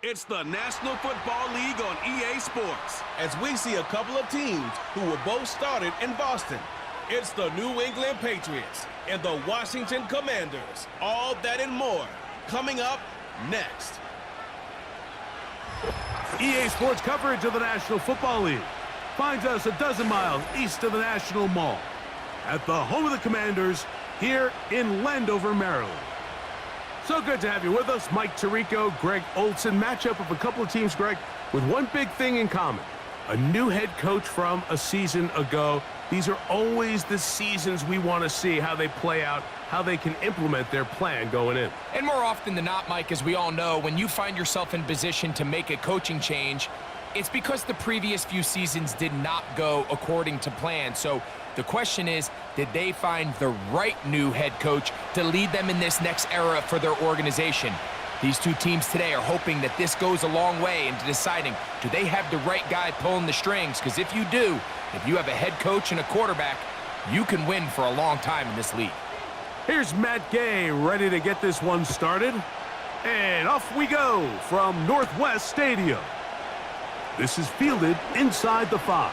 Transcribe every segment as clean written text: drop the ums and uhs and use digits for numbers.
It's the National Football League on EA Sports. As we see a couple of teams who were both started in Boston. It's the New England Patriots and the Washington Commanders. All that and more coming up next. EA Sports coverage of the National Football League finds us a dozen miles east of the National Mall at the home of the Commanders here in Landover, Maryland. So good to have you with us. Mike Tirico, Greg Olson. Matchup of a couple of teams, Greg, with one big thing in common. A new head coach from a season ago. These are always the seasons we want to see how they play out, how they can implement their plan going in. And more often than not, Mike, as we all know, when you find yourself in position to make a coaching change, it's because the previous few seasons did not go according to plan. So the question is, did they find the right new head coach to lead them in this next era for their organization? These two teams today are hoping that this goes a long way into deciding, do they have the right guy pulling the strings? Because if you do, if you have a head coach and a quarterback, you can win for a long time in this league. Here's Matt Gay ready to get this one started. And off we go from Northwest Stadium. This is fielded inside the 5.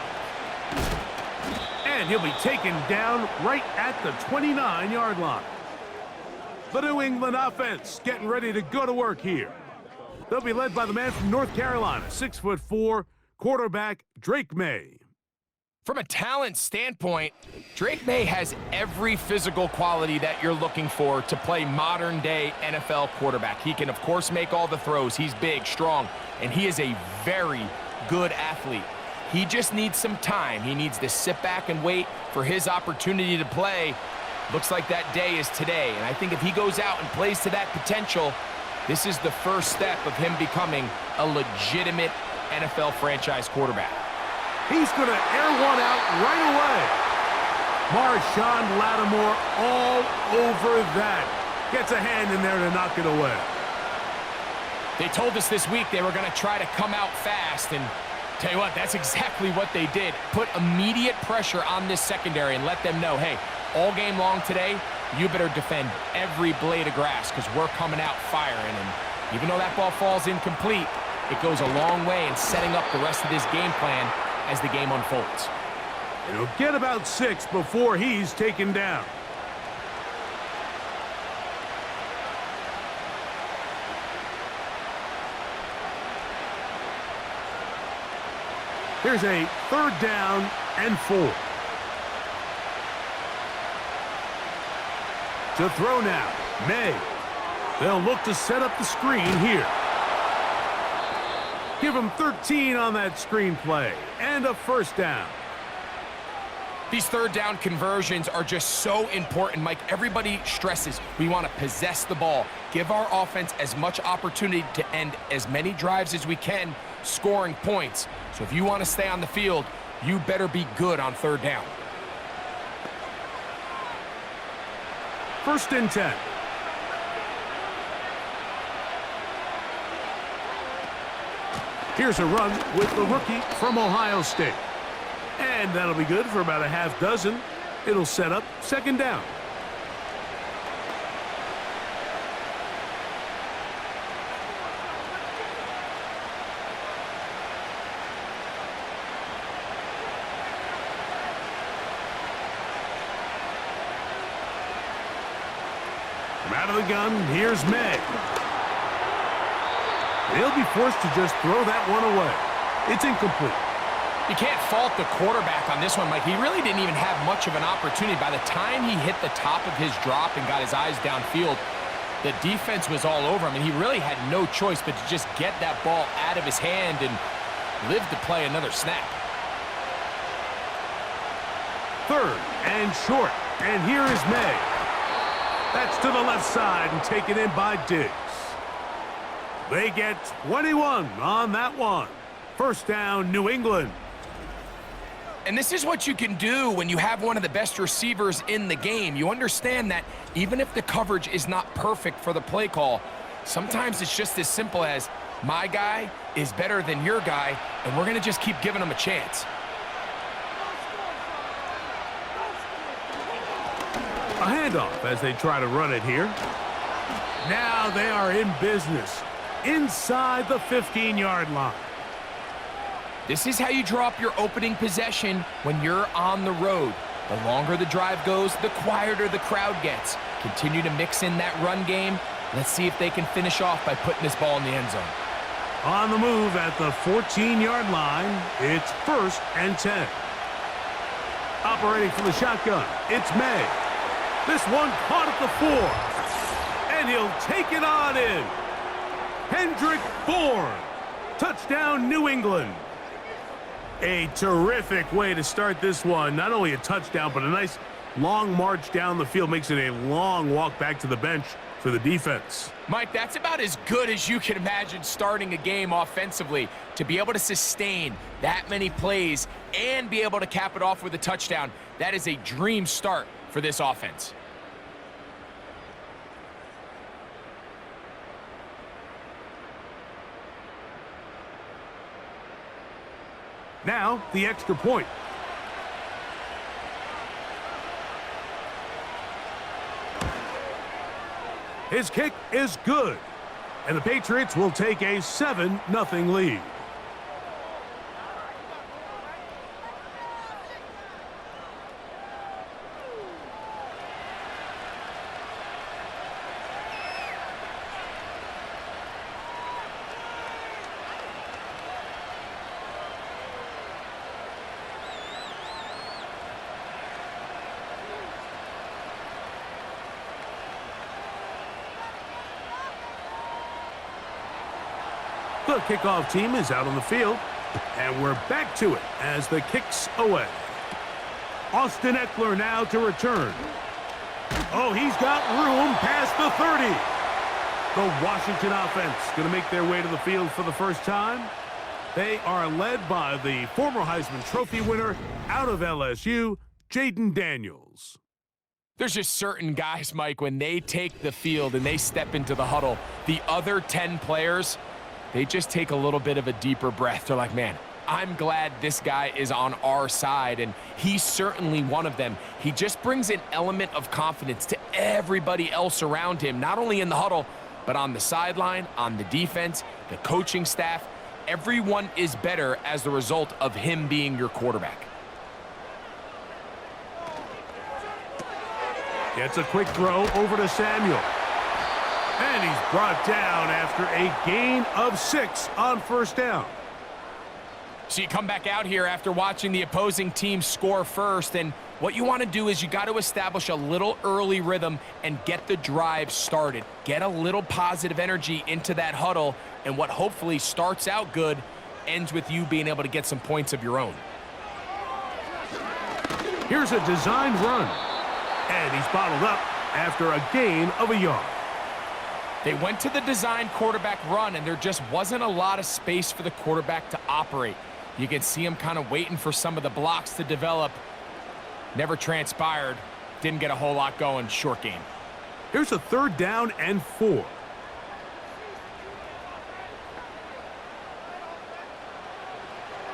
And he'll be taken down right at the 29-yard line. The New England offense getting ready to go to work here. They'll be led by the man from North Carolina, 6'4", quarterback Drake May. From a talent standpoint, Drake May has every physical quality that you're looking for to play modern-day NFL quarterback. He can, of course, make all the throws. He's big, strong, and he is a very good athlete. He just needs some time. He needs to sit back and wait for his opportunity to play. Looks like that day is today, and I think if he goes out and plays to that potential, this is the first step of him becoming a legitimate NFL franchise quarterback. He's going to air one out right away. Marshawn Lattimore all over that. Gets a hand in there to knock it away. They told us this week they were going to try to come out fast, and tell you what, that's exactly what they did. Put immediate pressure on this secondary and let them know, hey, all game long today, you better defend every blade of grass because we're coming out firing. And even though that ball falls incomplete, it goes a long way in setting up the rest of this game plan as the game unfolds. And he'll get about 6 before he's taken down. Here's a 3rd down and 4. To throw now, May. They'll look to set up the screen here. Give him 13 on that screen play, and a 1st down. These 3rd down conversions are just so important, Mike. Everybody stresses we want to possess the ball, give our offense as much opportunity to end as many drives as we can, scoring points. So if you want to stay on the field, you better be good on 3rd down. 1st and 10. Here's a run with the rookie from Ohio State. And that'll be good for about a half dozen. It'll set up 2nd down. From out of the gun, here's May. They'll be forced to just throw that one away. It's incomplete. You can't fault the quarterback on this one, Mike. He really didn't even have much of an opportunity. By the time he hit the top of his drop and got his eyes downfield, the defense was all over him, and he really had no choice but to just get that ball out of his hand and live to play another snap. 3rd and short, and here is May. That's to the left side and taken in by Diggs. They get 21 on that one. 1st down, New England. And this is what you can do when you have one of the best receivers in the game. You understand that even if the coverage is not perfect for the play call, sometimes it's just as simple as, my guy is better than your guy, and we're going to just keep giving him a chance. A handoff as they try to run it here. Now they are in business. inside the 15-yard line. This is how you draw up your opening possession when you're on the road. The longer the drive goes, the quieter the crowd gets. Continue to mix in that run game. Let's see if they can finish off by putting this ball in the end zone. On the move at the 14-yard line, it's 1st and 10. Operating from the shotgun, it's May. This one caught at the 4. And he'll take it on in. Hendrick Bourne. Touchdown, New England. A terrific way to start this one. Not only a touchdown, but a nice long march down the field. Makes it a long walk back to the bench for the defense. Mike, that's about as good as you can imagine starting a game offensively. To be able to sustain that many plays and be able to cap it off with a touchdown, that is a dream start for this offense. Now, the extra point. His kick is good, and the Patriots will take a 7-0 lead. The kickoff team is out on the field, and we're back to it as the kick's away. Austin Eckler now to return. Oh, he's got room past the 30. The Washington offense going to make their way to the field for the first time. They are led by the former Heisman Trophy winner out of LSU, Jaden Daniels. There's just certain guys, Mike, when they take the field and they step into the huddle, the other 10 players, they just take a little bit of a deeper breath. They're like, man, I'm glad this guy is on our side, and he's certainly one of them. He just brings an element of confidence to everybody else around him, not only in the huddle, but on the sideline, on the defense, the coaching staff. Everyone is better as the result of him being your quarterback. Gets a quick throw over to Samuel. And he's brought down after a gain of 6 on first down. So you come back out here after watching the opposing team score first, and what you want to do is you got to establish a little early rhythm and get the drive started. Get a little positive energy into that huddle, and what hopefully starts out good ends with you being able to get some points of your own. Here's a designed run, and he's bottled up after a gain of a yard. They went to the design quarterback run, and there just wasn't a lot of space for the quarterback to operate. You can see him kind of waiting for some of the blocks to develop. Never transpired. Didn't get a whole lot going. Short game. Here's a 3rd down and 4.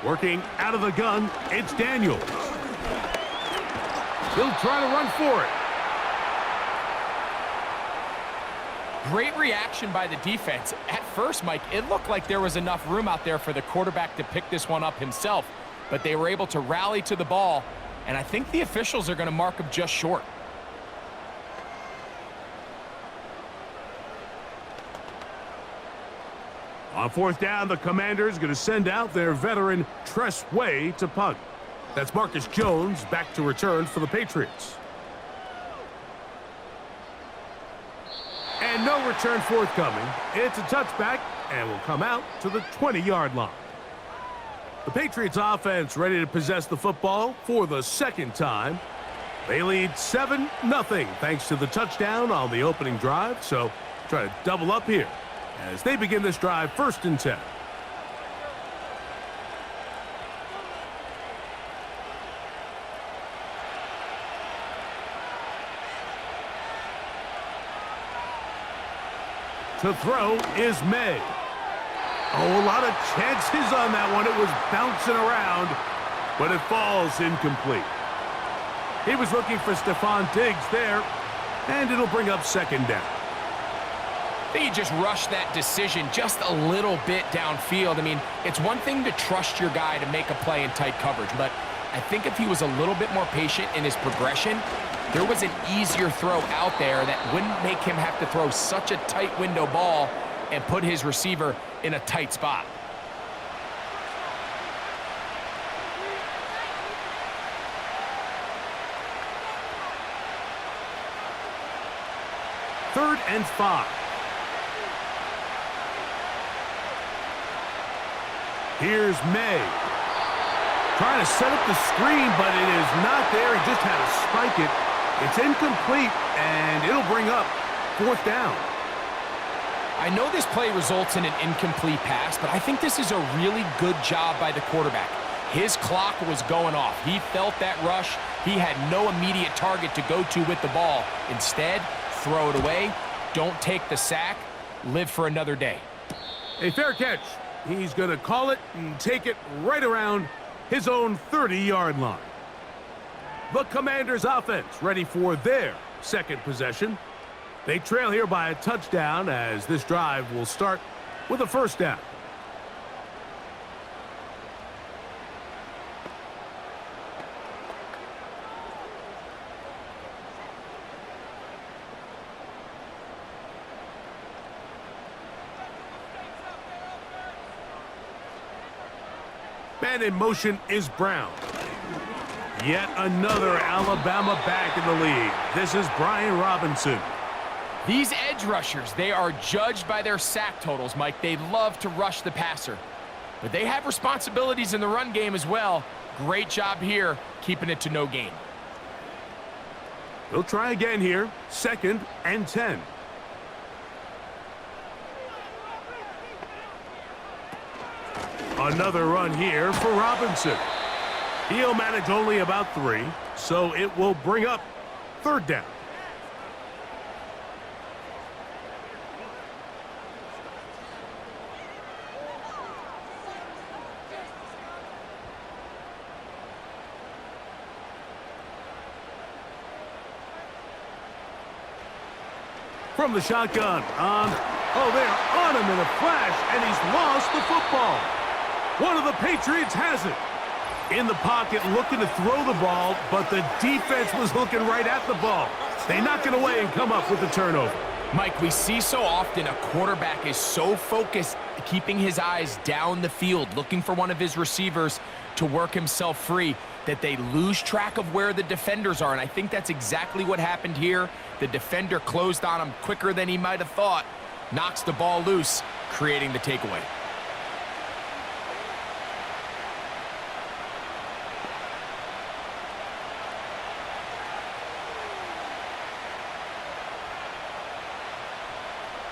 Working out of the gun, it's Daniels. He'll try to run for it. Great reaction by the defense. At first, Mike, it looked like there was enough room out there for the quarterback to pick this one up himself, but they were able to rally to the ball, and I think the officials are going to mark him just short. On 4th down, the Commanders going to send out their veteran Tress Way to punt. That's Marcus Jones back to return for the Patriots. And no return forthcoming. It's a touchback and will come out to the 20-yard line. The Patriots offense ready to possess the football for the 2nd time. They lead 7-0 thanks to the touchdown on the opening drive. So try to double up here as they begin this drive 1st and 10. To throw is May. Oh, a lot of chances on that one. It was bouncing around, but it falls incomplete. He was looking for Stephon Diggs there, and it'll bring up 2nd down. I think he just rushed that decision just a little bit downfield. I mean, it's one thing to trust your guy to make a play in tight coverage, but I think if he was a little bit more patient in his progression, there was an easier throw out there that wouldn't make him have to throw such a tight window ball and put his receiver in a tight spot. Third and 5. Here's May. Trying to set up the screen, but it is not there. He just had to spike it. It's incomplete, and it'll bring up 4th down. I know this play results in an incomplete pass, but I think this is a really good job by the quarterback. His clock was going off. He felt that rush. He had no immediate target to go to with the ball. Instead, throw it away. Don't take the sack. Live for another day. A fair catch. He's going to call it and take it right around his own 30-yard line. The Commanders' offense ready for their second possession. They trail here by a touchdown as this drive will start with a 1st down. Man in motion is Brown. Yet another Alabama back in the league. This is Brian Robinson. These edge rushers, they are judged by their sack totals, Mike. They love to rush the passer. But they have responsibilities in the run game as well. Great job here, keeping it to no gain. He'll try again here. 2nd and 10. Another run here for Robinson. He'll manage only about 3, so it will bring up 3rd down. From the shotgun on. Oh, they're on him in a flash, and he's lost the football. One of the Patriots has it. In the pocket, looking to throw the ball, but the defense was looking right at the ball. They knock it away and come up with the turnover. Mike, we see so often a quarterback is so focused, keeping his eyes down the field, looking for one of his receivers to work himself free, that they lose track of where the defenders are. And I think that's exactly what happened here. The defender closed on him quicker than he might have thought, knocks the ball loose, creating the takeaway.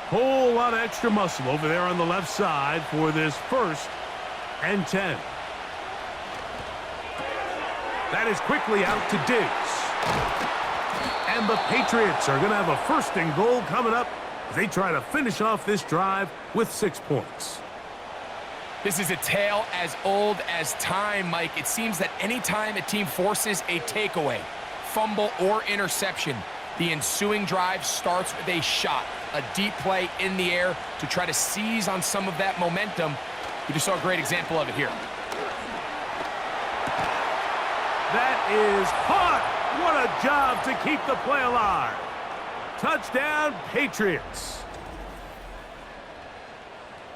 Whole lot of extra muscle over there on the left side for this 1st and 10. That is quickly out to Diggs. And the Patriots are going to have a 1st and goal coming up as they try to finish off this drive with 6 points. This is a tale as old as time, Mike. It seems that anytime a team forces a takeaway, fumble, or interception, the ensuing drive starts with a shot, a deep play in the air to try to seize on some of that momentum. You just saw a great example of it here. That is caught. What a job to keep the play alive. Touchdown, Patriots.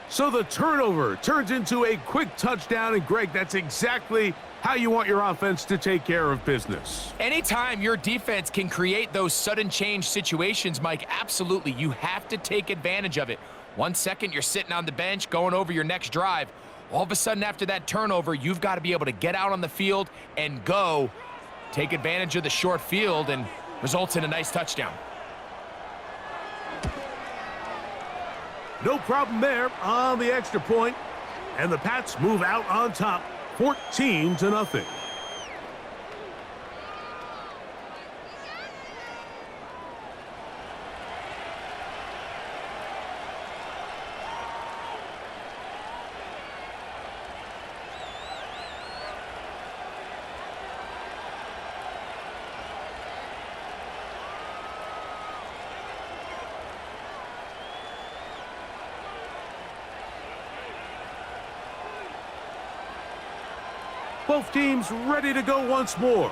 So the turnover turns into a quick touchdown, and Greg, that's exactly how you want your offense to take care of business. Anytime your defense can create those sudden change situations, Mike, absolutely, you have to take advantage of it. 1 second, you're sitting on the bench going over your next drive. All of a sudden, after that turnover, you've got to be able to get out on the field and go. Take advantage of the short field and results in a nice touchdown. No problem there on the extra point, and the Pats move out on top, 14-0. Both teams ready to go once more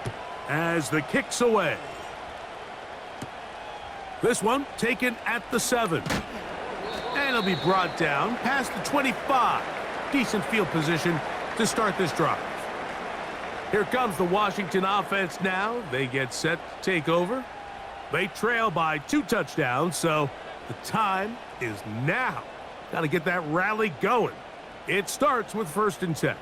as the kick's away. This one taken at the 7. And it'll be brought down past the 25. Decent field position to start this drive. Here comes the Washington offense now. They get set to take over. They trail by 2 touchdowns, so the time is now. Got to get that rally going. It starts with 1st and 10.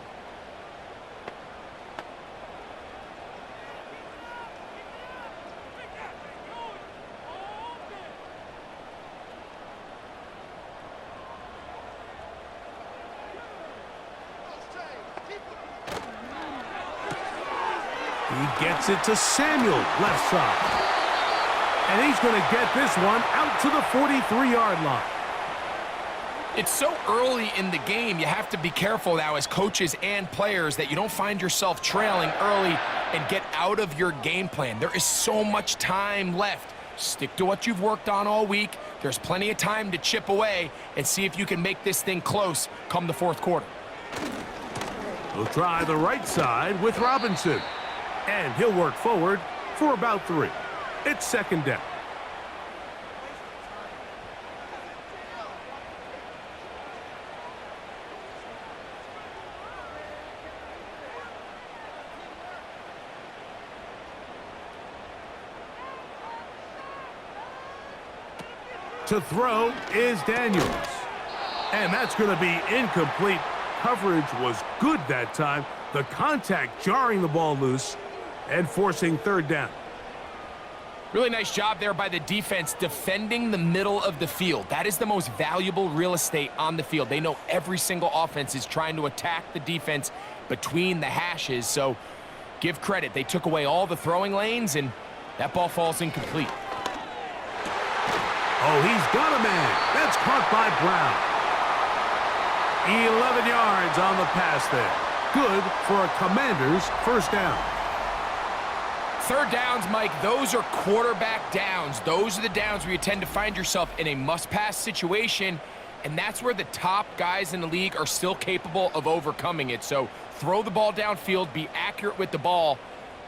He gets it to Samuel, left side. And he's going to get this one out to the 43-yard line. It's so early in the game, you have to be careful now as coaches and players that you don't find yourself trailing early and get out of your game plan. There is so much time left. Stick to what you've worked on all week. There's plenty of time to chip away and see if you can make this thing close come the 4th quarter. He'll try the right side with Robinson. And he'll work forward for about 3. It's 2nd down. To throw is Daniels. And that's going to be incomplete. Coverage was good that time. The contact jarring the ball loose and forcing 3rd down. Really nice job there by the defense defending the middle of the field. That is the most valuable real estate on the field. They know every single offense is trying to attack the defense between the hashes, so give credit. They took away all the throwing lanes, and that ball falls incomplete. Oh, he's got a man. That's caught by Brown. 11 yards on the pass there. Good for a Commanders 1st down. 3rd downs, Mike, those are quarterback downs. Those are the downs where you tend to find yourself in a must-pass situation, and that's where the top guys in the league are still capable of overcoming it. So throw the ball downfield, be accurate with the ball.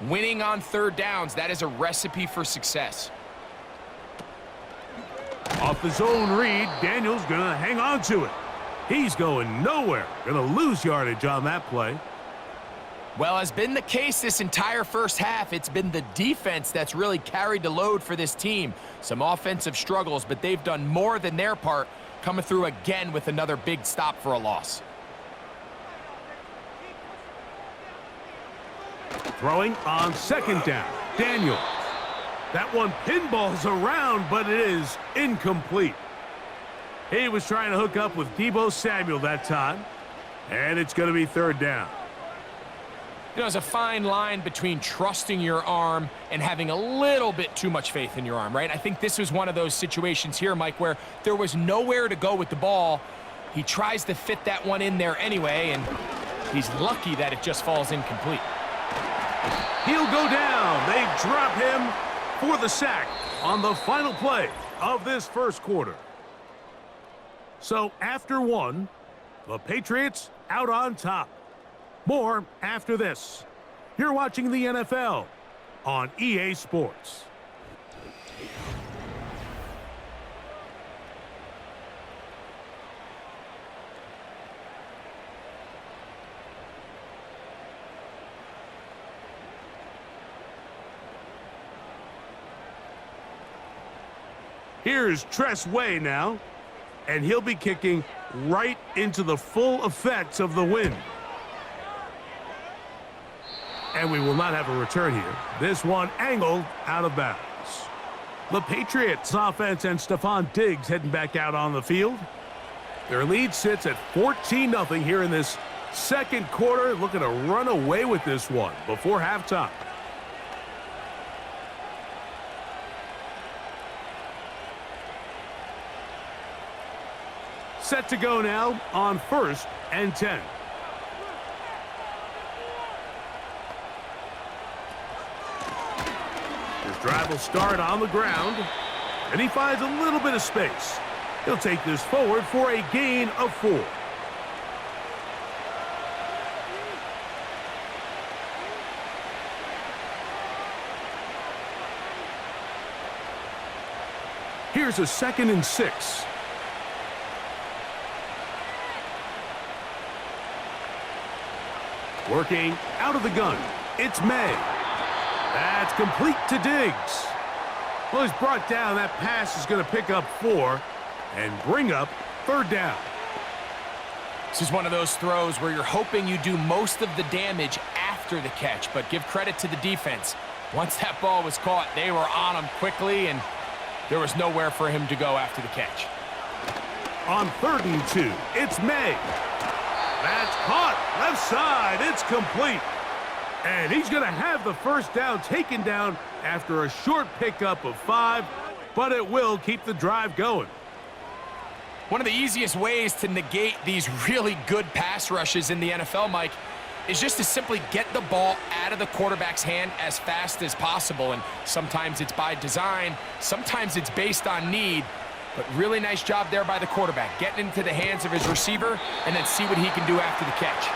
Winning on 3rd downs, that is a recipe for success. Off the zone read, Daniels going to hang on to it. He's going nowhere. Going to lose yardage on that play. Well, has been the case this entire 1st half. It's been the defense that's really carried the load for this team. Some offensive struggles, but they've done more than their part, coming through again with another big stop for a loss. Throwing on 2nd down, Daniels. That one pinballs around, but it is incomplete. He was trying to hook up with Deebo Samuel that time, and it's going to be 3rd down. You know, there's a fine line between trusting your arm and having a little bit too much faith in your arm, right? I think this was one of those situations here, Mike, where there was nowhere to go with the ball. He tries to fit that one in there anyway, and he's lucky that it just falls incomplete. He'll go down. They drop him for the sack on the final play of this 1st quarter. So after 1, the Patriots out on top. More after this. You're watching the NFL on EA Sports. Here's Tress Way now, and he'll be kicking right into the full effects of the wind. And we will not have a return here. This one angled out of bounds. The Patriots offense and Stephon Diggs heading back out on the field. Their lead sits at 14-0 here in this 2nd quarter. Looking to run away with this one before halftime. Set to go now on 1st and 10. His drive will start on the ground, and he finds a little bit of space. He'll take this forward for a gain of 4. Here's a 2nd and 6. Working out of the gun. It's May. That's complete to Diggs. Well, he's brought down. That pass is going to pick up 4 and bring up 3rd down. This is one of those throws where you're hoping you do most of the damage after the catch, but give credit to the defense. Once that ball was caught, they were on him quickly, and there was nowhere for him to go after the catch. On 3rd and 2, it's May. That's caught. Left side. It's complete. And he's going to have the 1st down taken down after a short pickup of 5, but it will keep the drive going. One of the easiest ways to negate these really good pass rushes in the NFL, Mike, is just to simply get the ball out of the quarterback's hand as fast as possible. And sometimes it's by design, sometimes it's based on need. But really nice job there by the quarterback, getting into the hands of his receiver and then see what he can do after the catch.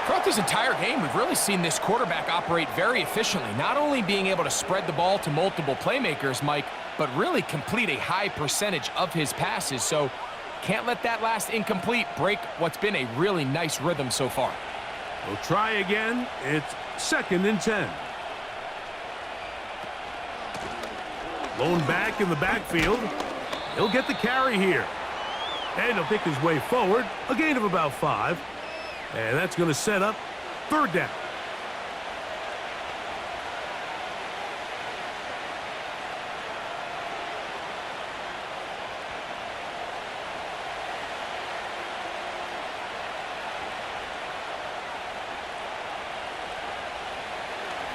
Throughout this entire game, we've really seen this quarterback operate very efficiently, not only being able to spread the ball to multiple playmakers, Mike, but really complete a high percentage of his passes. So can't let that last incomplete break what's been a really nice rhythm so far. We'll try again. It's 2nd and 10. Lone back in the backfield. He'll get the carry here. And he'll pick his way forward. A gain of about 5. And that's going to set up 3rd down.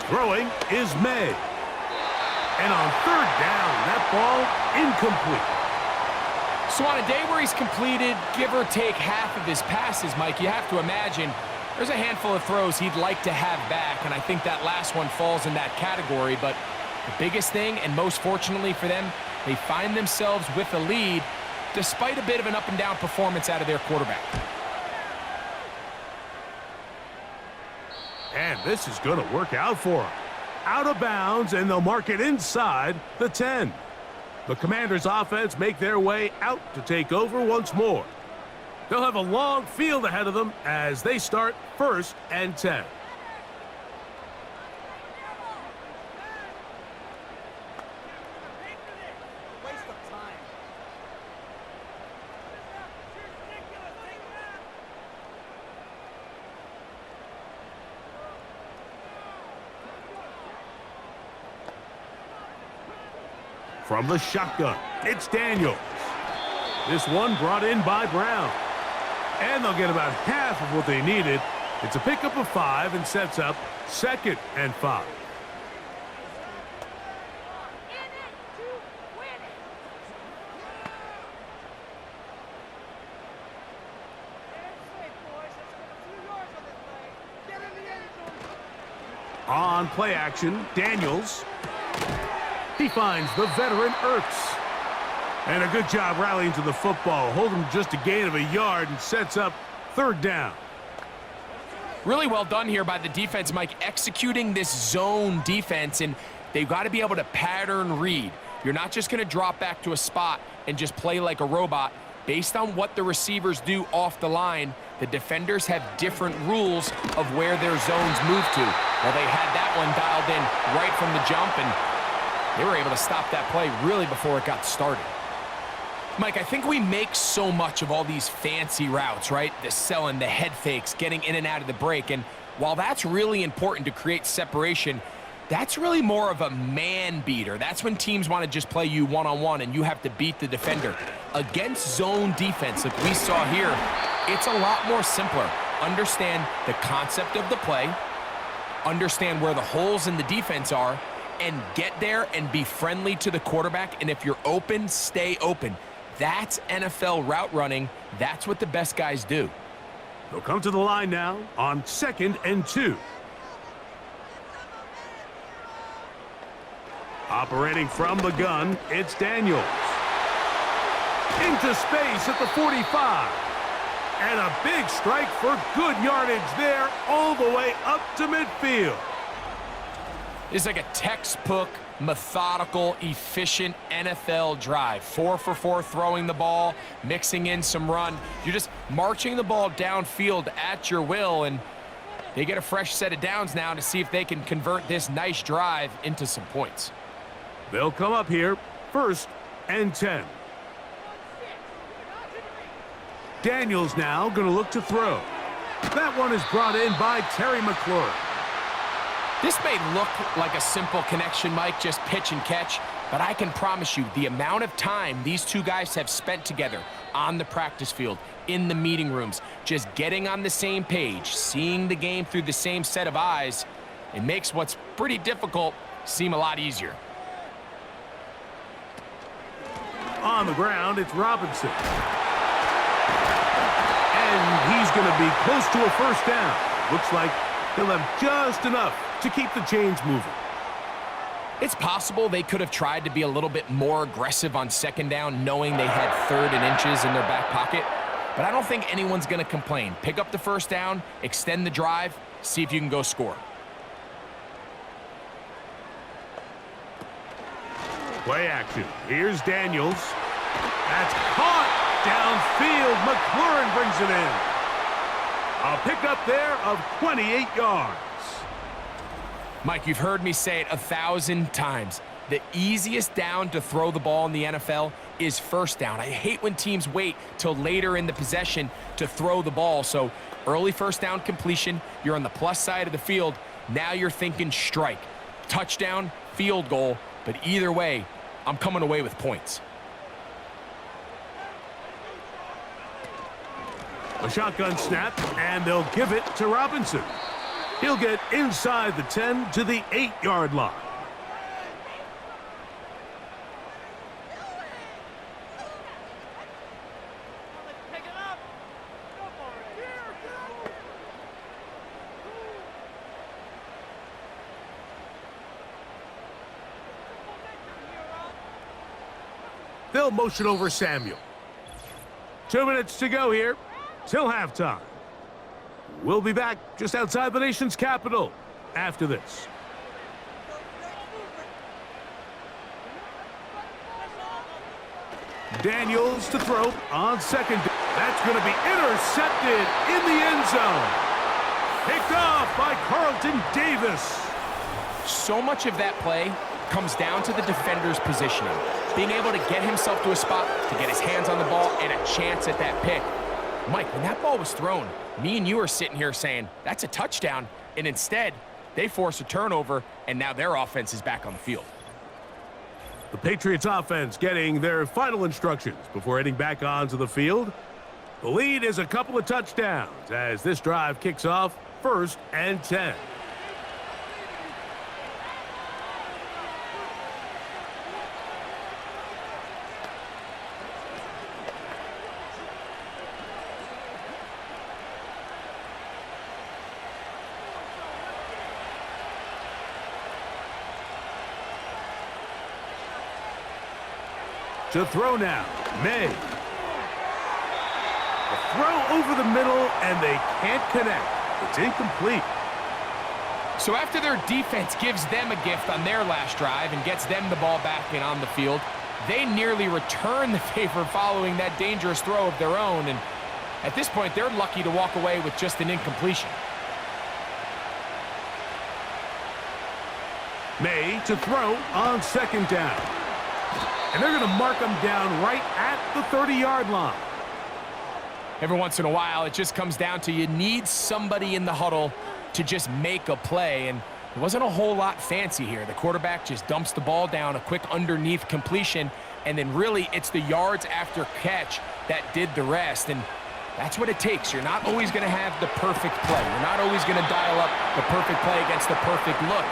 Throwing is May. And on 3rd down, that ball incomplete. So on a day where he's completed, give or take half of his passes, Mike, you have to imagine there's a handful of throws he'd like to have back, and I think that last one falls in that category. But the biggest thing, and most fortunately for them, they find themselves with a lead despite a bit of an up-and-down performance out of their quarterback. And this is going to work out for him. Out of bounds, and they'll mark it inside the 10. The Commanders' offense make their way out to take over once more. They'll have a long field ahead of them as they start 1st and 10. From the shotgun, it's Daniels. This one brought in by Brown. And they'll get about half of what they needed. It's a pickup of 5 and sets up 2nd and 5. On play action, Daniels. He finds the veteran Ertz. And a good job rallying to the football. Hold him just a gain of a yard and sets up 3rd down. Really well done here by the defense, Mike, executing this zone defense, and they've got to be able to pattern read. You're not just going to drop back to a spot and just play like a robot. Based on what the receivers do off the line, the defenders have different rules of where their zones move to. Well, they had that one dialed in right from the jump, and they were able to stop that play really before it got started. Mike, I think we make so much of all these fancy routes, right? The selling, the head fakes, getting in and out of the break. And while that's really important to create separation, that's really more of a man beater. That's when teams want to just play you one-on-one and you have to beat the defender. Against zone defense, like we saw here, it's a lot more simpler. Understand the concept of the play, understand where the holes in the defense are, and get there and be friendly to the quarterback. And if you're open, stay open. That's NFL route running. That's what the best guys do. They'll come to the line now on 2nd and 2. Operating from the gun, it's Daniels. Into space at the 45. And a big strike for good yardage there all the way up to midfield. It's like a textbook, methodical, efficient NFL drive. 4 for 4 throwing the ball, mixing in some run. You're just marching the ball downfield at your will, and they get a fresh set of downs now to see if they can convert this nice drive into some points. They'll come up here, 1st and 10. Daniels now going to look to throw. That one is brought in by Terry McLaurin. This may look like a simple connection, Mike, just pitch and catch, but I can promise you the amount of time these two guys have spent together on the practice field, in the meeting rooms, just getting on the same page, seeing the game through the same set of eyes, it makes what's pretty difficult seem a lot easier. On the ground, it's Robinson. And he's going to be close to a 1st down. Looks like he'll have just enough to keep the chains moving. It's possible they could have tried to be a little bit more aggressive on 2nd down, knowing they had 3rd and inches in their back pocket. But I don't think anyone's going to complain. Pick up the 1st down, extend the drive, see if you can go score. Play action. Here's Daniels. That's caught downfield. McLaurin brings it in. A pickup there of 28 yards. Mike, you've heard me say it 1,000 times. The easiest down to throw the ball in the NFL is 1st down. I hate when teams wait till later in the possession to throw the ball. So early 1st down completion, you're on the plus side of the field. Now you're thinking strike, touchdown, field goal. But either way, I'm coming away with points. A shotgun snap, and they'll give it to Robinson. He'll get inside the 10 to the 8-yard line. They'll motion over Samuel. 2 minutes to go here till halftime. We'll be back just outside the nation's capital after this. Daniels to throw on 2nd. That's going to be intercepted in the end zone. Picked off by Carlton Davis. So much of that play comes down to the defender's positioning. Being able to get himself to a spot, to get his hands on the ball, and a chance at that pick. Mike, when that ball was thrown, me and you are sitting here saying, that's a touchdown, and instead, they force a turnover, and now their offense is back on the field. The Patriots offense getting their final instructions before heading back onto the field. The lead is a couple of touchdowns as this drive kicks off 1st and 10. To throw now, May. A throw over the middle, and they can't connect. It's incomplete. So after their defense gives them a gift on their last drive and gets them the ball back and on the field, they nearly return the favor following that dangerous throw of their own. And at this point, they're lucky to walk away with just an incompletion. May to throw on 2nd down. And they're going to mark them down right at the 30-yard line. Every once in a while, it just comes down to you need somebody in the huddle to just make a play. And it wasn't a whole lot fancy here. The quarterback just dumps the ball down, a quick underneath completion, and then really it's the yards after catch that did the rest. And that's what it takes. You're not always going to have the perfect play. You're not always going to dial up the perfect play against the perfect look.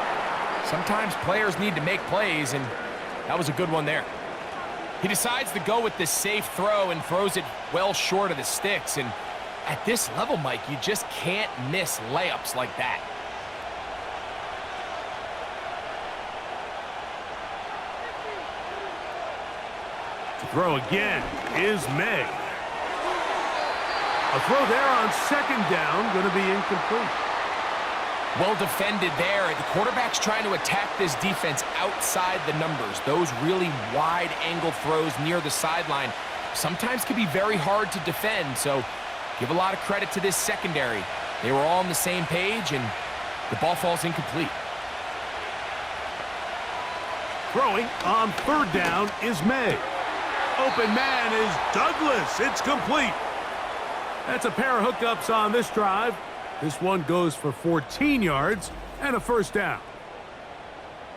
Sometimes players need to make plays, and that was a good one there. He decides to go with this safe throw and throws it well short of the sticks. And at this level, Mike, you just can't miss layups like that. To throw again is May. A throw there on 2nd down, going to be incomplete. Well defended there. The quarterback's trying to attack this defense outside the numbers. Those really wide angle throws near the sideline sometimes can be very hard to defend, so give a lot of credit to this secondary. They were all on the same page, and the ball falls incomplete. Throwing on third down is May. Open man is Douglas. It's complete. That's a pair of hookups on this drive. This one goes for 14 yards and a first down.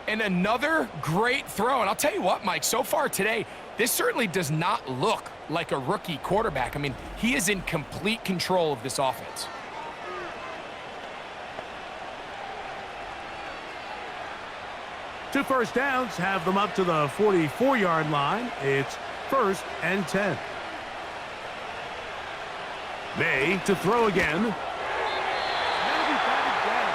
And another great throw. And I'll tell you what, Mike, so far today, this certainly does not look like a rookie quarterback. I mean, he is in complete control of this offense. Two first downs have them up to the 44-yard line. It's 1st and 10. May to throw again. That'll be batted down.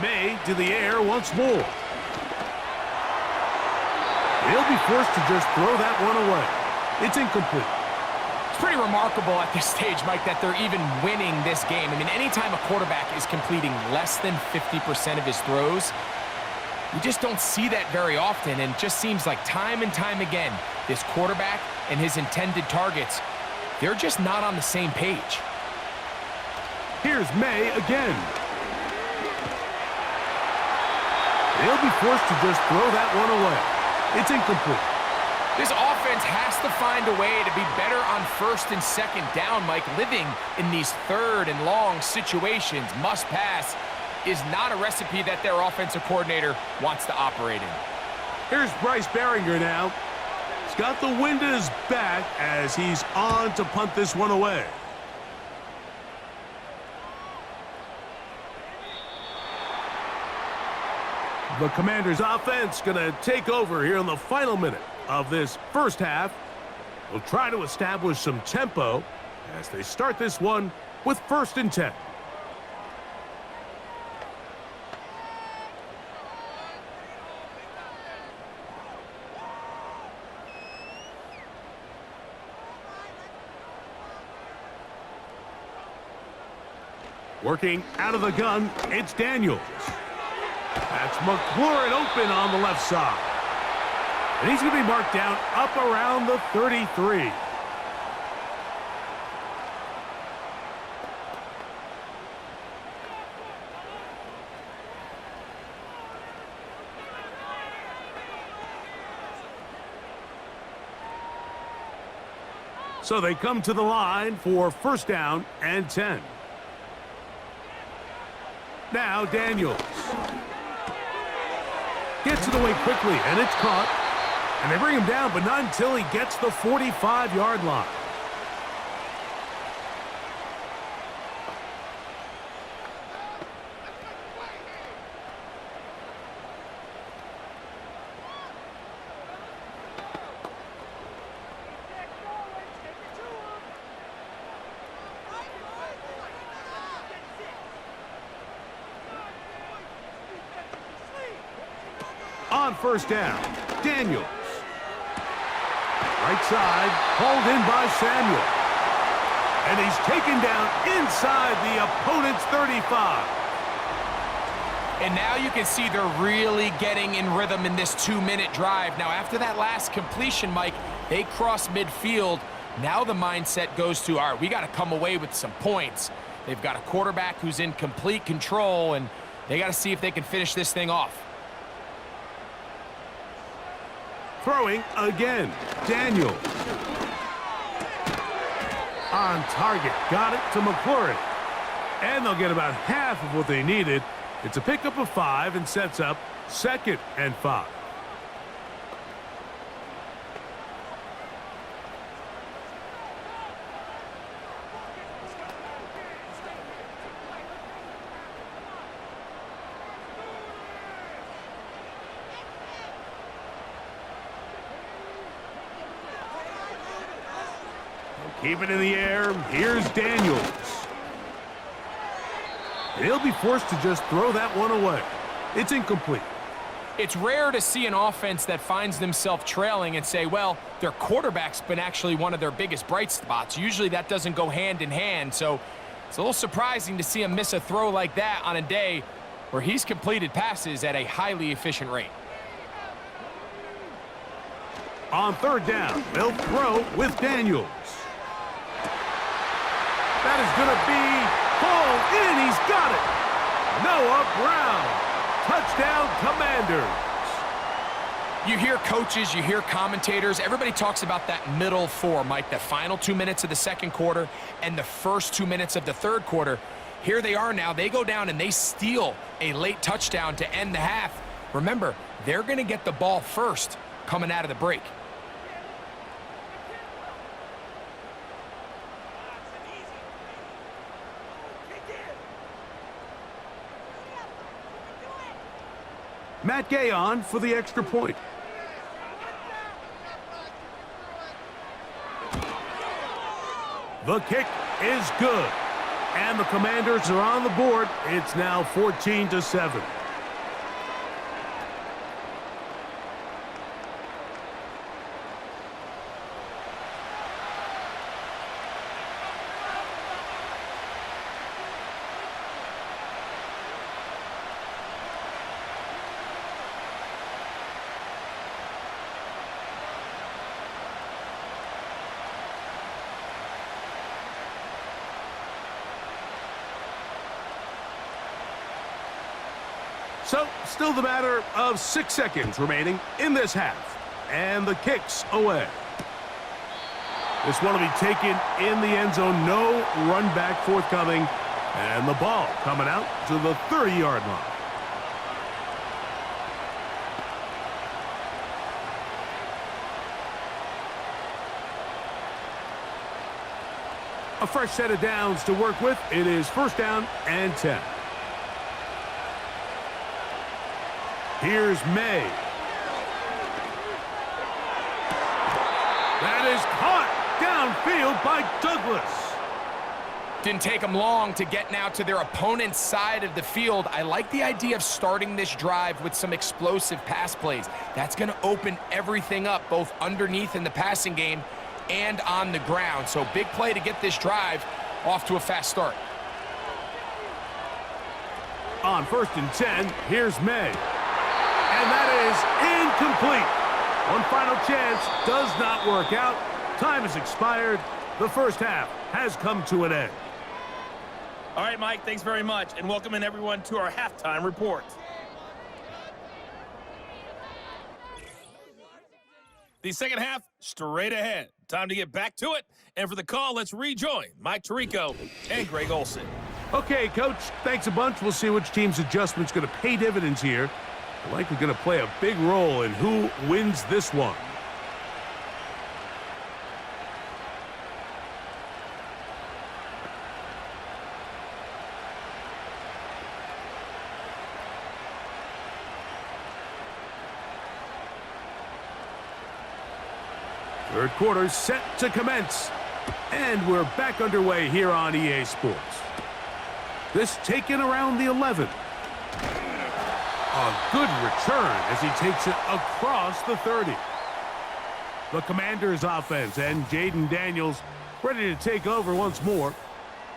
May to the air once more. He'll be forced to just throw that one away. It's incomplete. It's pretty remarkable at this stage, Mike, that they're even winning this game. I mean, anytime a quarterback is completing less than 50% of his throws, you just don't see that very often, and it just seems like time and time again, this quarterback and his intended targets, they're just not on the same page. Here's May again. He'll be forced to just throw that one away. It's incomplete. This offense has to find a way to be better on 1st and 2nd down, Mike. Living in these 3rd and long situations, must pass, is not a recipe that their offensive coordinator wants to operate in. Here's Bryce Behringer now. He's got the wind at his back as he's on to punt this one away. The Commanders' offense going to take over here in the final minute of this first half. They'll try to establish some tempo as they start this one with 1st and 10. Working out of the gun, it's Daniels. That's McLaurin open on the left side. And he's going to be marked down up around the 33. So they come to the line for 1st down and 10. Now Daniels. Gets it away quickly, and it's caught. And they bring him down, but not until he gets the 45-yard line. On 1st down, Daniels. Right side, hauled in by Samuel. And he's taken down inside the opponent's 35. And now you can see they're really getting in rhythm in this 2-minute drive. Now, after that last completion, Mike, they cross midfield. Now the mindset goes to, all right, we got to come away with some points. They've got a quarterback who's in complete control, and they got to see if they can finish this thing off. Throwing again, Daniels. On target, got it to McLaurin. And they'll get about half of what they needed. It's a pickup of 5 and sets up 2nd and 5. Keep it in the air. Here's Daniels. He'll be forced to just throw that one away. It's incomplete. It's rare to see an offense that finds themselves trailing and say, well, their quarterback's been actually one of their biggest bright spots. Usually that doesn't go hand in hand, so it's a little surprising to see him miss a throw like that on a day where he's completed passes at a highly efficient rate. On third down, they'll throw with Daniels. That is going to be hauled in. He's got it. Noah Brown. Touchdown, Commanders. You hear coaches, you hear commentators, everybody talks about that middle four, Mike, the final 2 minutes of the second quarter and the first 2 minutes of the third quarter. Here they are now. They go down and they steal a late touchdown to end the half. Remember, they're going to get the ball first coming out of the break. Matt Gay on for the extra point. The kick is good. And the Commanders are on the board. It's now 14-7. So, still the matter of 6 seconds remaining in this half. And the kick's away. This one will be taken in the end zone. No run back forthcoming. And the ball coming out to the 30-yard line. A fresh set of downs to work with. It is first down and 10. Here's May. That is caught downfield by Douglas. Didn't take them long to get now to their opponent's side of the field. I like the idea of starting this drive with some explosive pass plays. That's going to open everything up, both underneath in the passing game and on the ground. So big play to get this drive off to a fast start. On first and 10, here's May. And that is incomplete. One final chance does not work out. Time has expired. The first half has come to an end. All right, Mike, thanks very much. And welcome in everyone to our halftime report. The second half, straight ahead. Time to get back to it. And for the call, let's rejoin Mike Tirico and Greg Olson. Okay, Coach, thanks a bunch. We'll see which team's adjustment's going to pay dividends here. Likely going to play a big role in who wins this one. Third quarter set to commence. And we're back underway here on EA Sports. This taken around the 11. A good return as he takes it across the 30. The Commanders offense and Jaden Daniels ready to take over once more.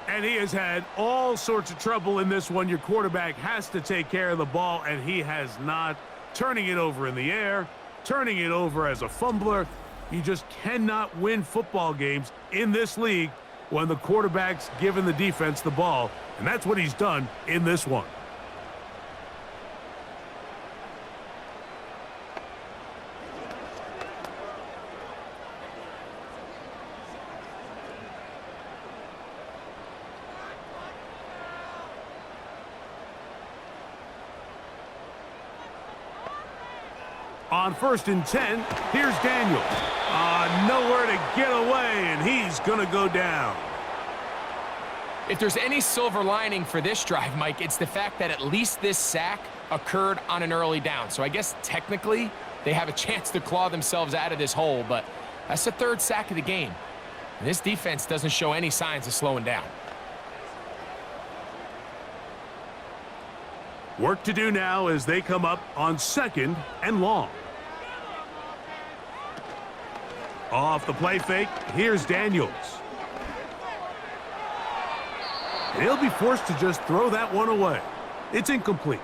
And he has had all sorts of trouble in this one. Your quarterback has to take care of the ball, and he has not. Turning it over in the air, turning it over as a fumbler. You just cannot win football games in this league when the quarterback's giving the defense the ball. And that's what he's done in this one. On first and 10, here's Daniel. Nowhere to get away, and he's going to go down. If there's any silver lining for this drive, Mike, it's the fact that at least this sack occurred on an early down. So I guess technically they have a chance to claw themselves out of this hole, but that's the third sack of the game. And this defense doesn't show any signs of slowing down. Work to do now as they come up on 2nd and long. Off the play fake, here's Daniels. He'll be forced to just throw that one away. It's incomplete.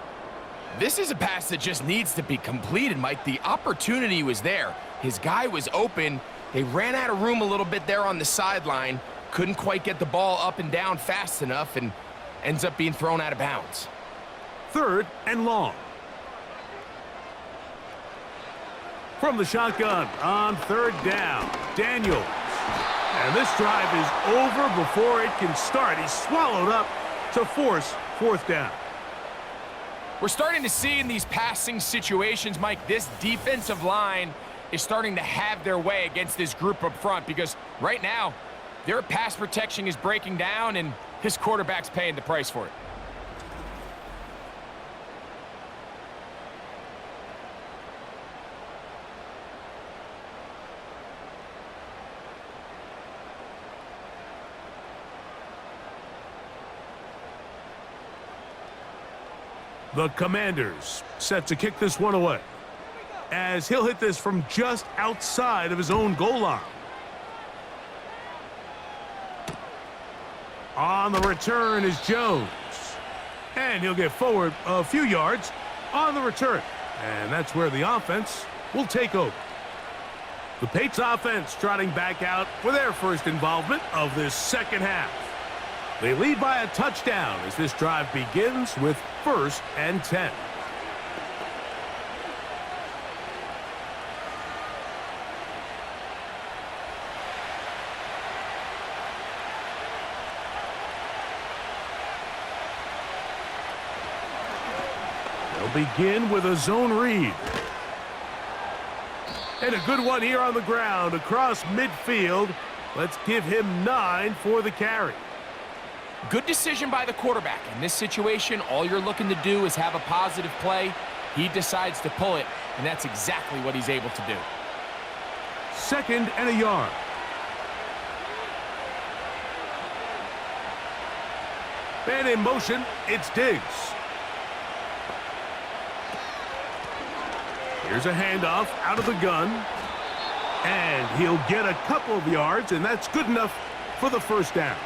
This is a pass that just needs to be completed, Mike. The opportunity was there. His guy was open. They ran out of room a little bit there on the sideline. Couldn't quite get the ball up and down fast enough and ends up being thrown out of bounds. 3rd and long. From the shotgun on 3rd down, Daniels. And this drive is over before it can start. He's swallowed up to force 4th down. We're starting to see in these passing situations, Mike, this defensive line is starting to have their way against this group up front because right now, their pass protection is breaking down and his quarterback's paying the price for it. The Commanders set to kick this one away, as he'll hit this from just outside of his own goal line. On the return is Jones, and he'll get forward a few yards on the return, and that's where the offense will take over. The Patriots offense trotting back out for their first involvement of this 2nd half. They lead by a touchdown as this drive begins with 1st and 10. They'll begin with a zone read. And a good one here on the ground across midfield. Let's give him 9 for the carry. Good decision by the quarterback. In this situation, all you're looking to do is have a positive play. He decides to pull it, and that's exactly what he's able to do. 2nd and a yard. And in motion, it's Diggs. Here's a handoff out of the gun. And he'll get a couple of yards, and that's good enough for the 1st down.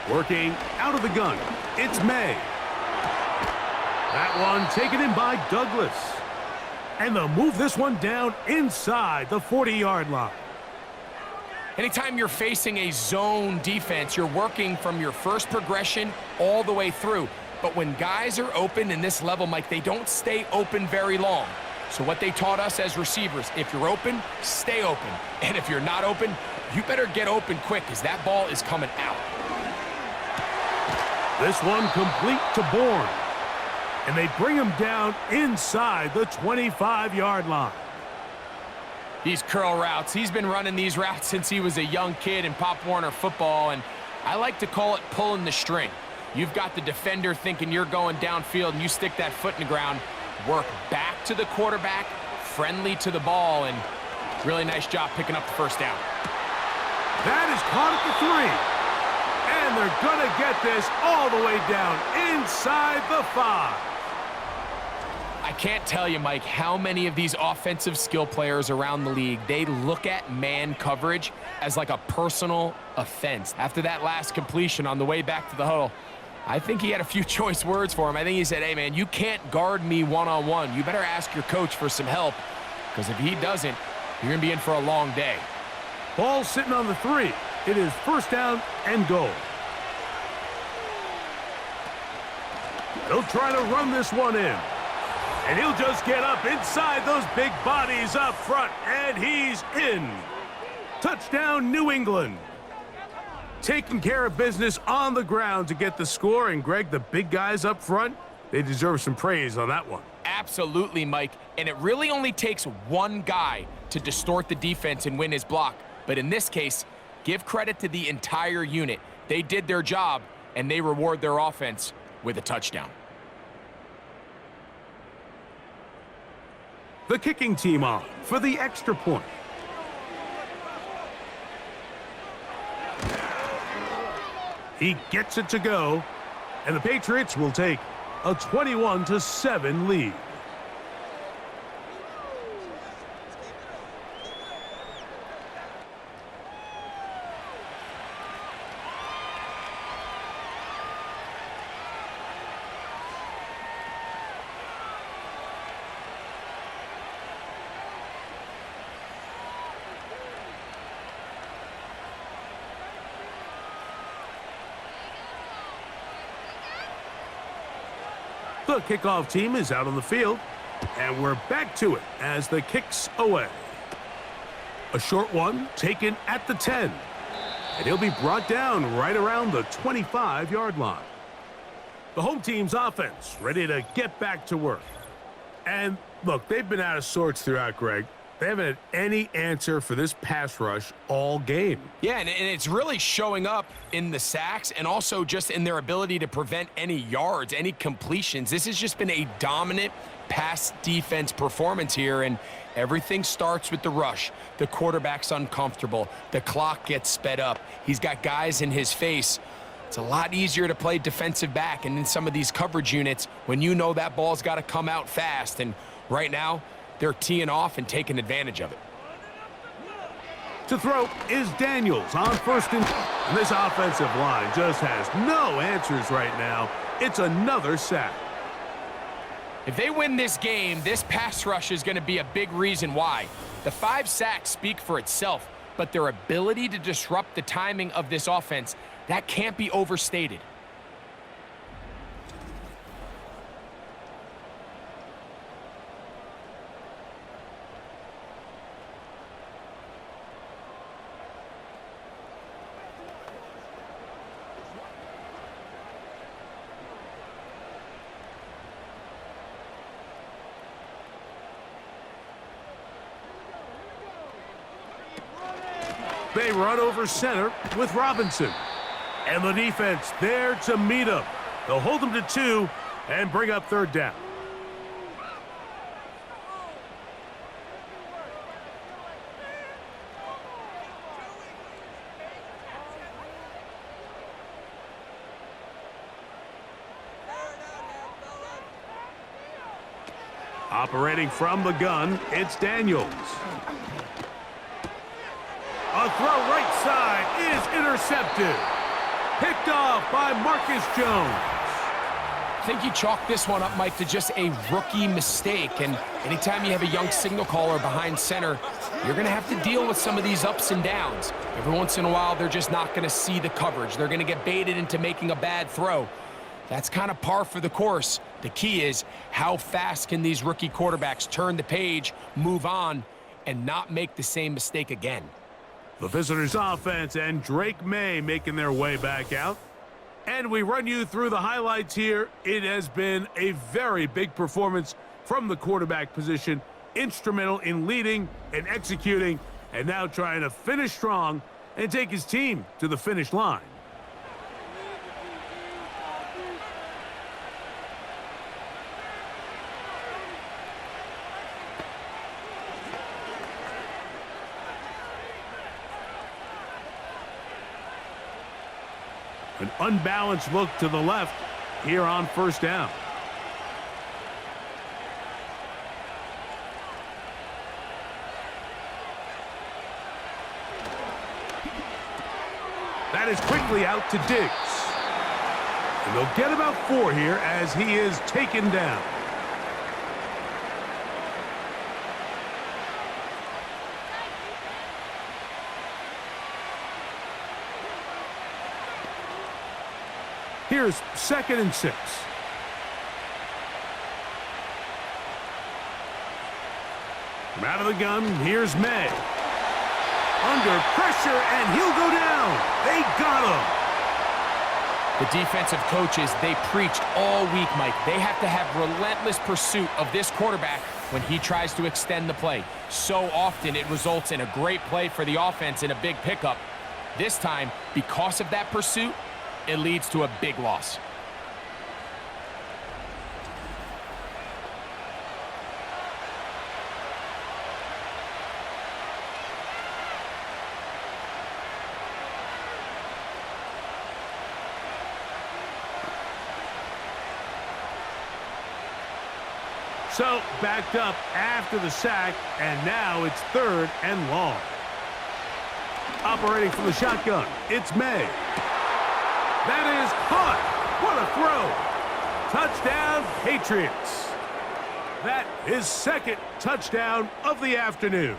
Working out of the gun, it's May. That one taken in by Douglas. And they'll move this one down inside the 40-yard line. Anytime you're facing a zone defense, you're working from your first progression all the way through. But when guys are open in this level, Mike, they don't stay open very long. So what they taught us as receivers, if you're open, stay open. And if you're not open, you better get open quick because that ball is coming out. This one complete to Bourne. And they bring him down inside the 25-yard line. These curl routes, he's been running these routes since he was a young kid in Pop Warner football, and I like to call it pulling the string. You've got the defender thinking you're going downfield, and you stick that foot in the ground, work back to the quarterback, friendly to the ball, and really nice job picking up the 1st down. That is caught at the 3. And they're going to get this all the way down inside the 5. I can't tell you, Mike, how many of these offensive skill players around the league, they look at man coverage as like a personal offense. After that last completion on the way back to the huddle, I think he had a few choice words for him. I think he said, hey, man, you can't guard me one-on-one. You better ask your coach for some help, because if he doesn't, you're going to be in for a long day. Ball sitting on the 3. It is 1st down and goal. They'll try to run this one in. And he'll just get up inside those big bodies up front. And he's in. Touchdown, New England. Taking care of business on the ground to get the score. And, Greg, the big guys up front, They deserve some praise on that one. Absolutely, Mike. And it really only takes one guy to distort the defense and win his block. But in this case, give credit to the entire unit. They did their job, and they reward their offense with a touchdown. The kicking team on for the extra point. He gets it to go, and the Patriots will take a 21-7 lead. The kickoff team is out on the field, and we're back to it as the kick's away. A short one taken at the 10, and he'll be brought down right around the 25-yard line. The home team's offense ready to get back to work. And look, they've been out of sorts throughout, Greg. They haven't had any answer for this pass rush all game. Yeah, and it's really showing up in the sacks and also just in their ability to prevent any yards, any completions. This has just been a dominant pass defense performance here, and everything starts with the rush. The quarterback's uncomfortable. The clock gets sped up. He's got guys in his face. It's a lot easier to play defensive back, and in some of these coverage units, when you know that ball's got to come out fast, and right now, they're teeing off and taking advantage of it. To throw is Daniels on first and this offensive line just has no answers right now. It's another sack. If they win this game, this pass rush is going to be a big reason why. The 5 sacks speak for itself, but their ability to disrupt the timing of this offense, that can't be overstated. They run over center with Robinson. And the defense there to meet him. They'll hold him to 2 and bring up third down. Operating from the gun, it's Daniels. A throw right side is intercepted. Picked off by Marcus Jones. I think you chalk this one up, Mike, to just a rookie mistake. And anytime you have a young signal caller behind center, you're going to have to deal with some of these ups and downs. Every once in a while, they're just not going to see the coverage. They're going to get baited into making a bad throw. That's kind of par for the course. The key is how fast can these rookie quarterbacks turn the page, move on, and not make the same mistake again. The visitors' offense and Drake May making their way back out. And we run you through the highlights here. It has been a very big performance from the quarterback position. Instrumental in leading and executing, and now trying to finish strong and take his team to the finish line. An unbalanced look to the left here on first down. That is quickly out to Diggs. And they'll get about 4 here as he is taken down. Here's 2nd and 6. From out of the gun, here's May. Under pressure, and he'll go down. They got him. The defensive coaches, they preached all week, Mike. They have to have relentless pursuit of this quarterback when he tries to extend the play. So often it results in a great play for the offense and a big pickup. This time, because of that pursuit, it leads to a big loss. So, backed up after the sack, and now it's 3rd and long. Operating from the shotgun, it's May. That is caught. What a throw. Touchdown, Patriots. That is 2nd touchdown of the afternoon.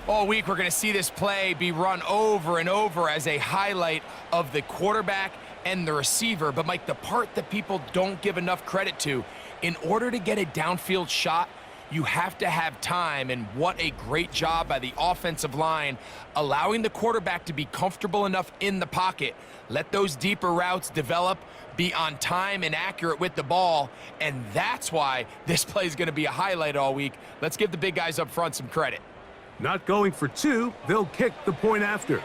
All week, we're going to see this play be run over and over as a highlight of the quarterback and the receiver. But, Mike, the part that people don't give enough credit to, in order to get a downfield shot, you have to have time, and what a great job by the offensive line, allowing the quarterback to be comfortable enough in the pocket, let those deeper routes develop, be on time and accurate with the ball, and that's why this play is going to be a highlight all week. Let's give the big guys up front some credit. Not going for 2, they'll kick the point after.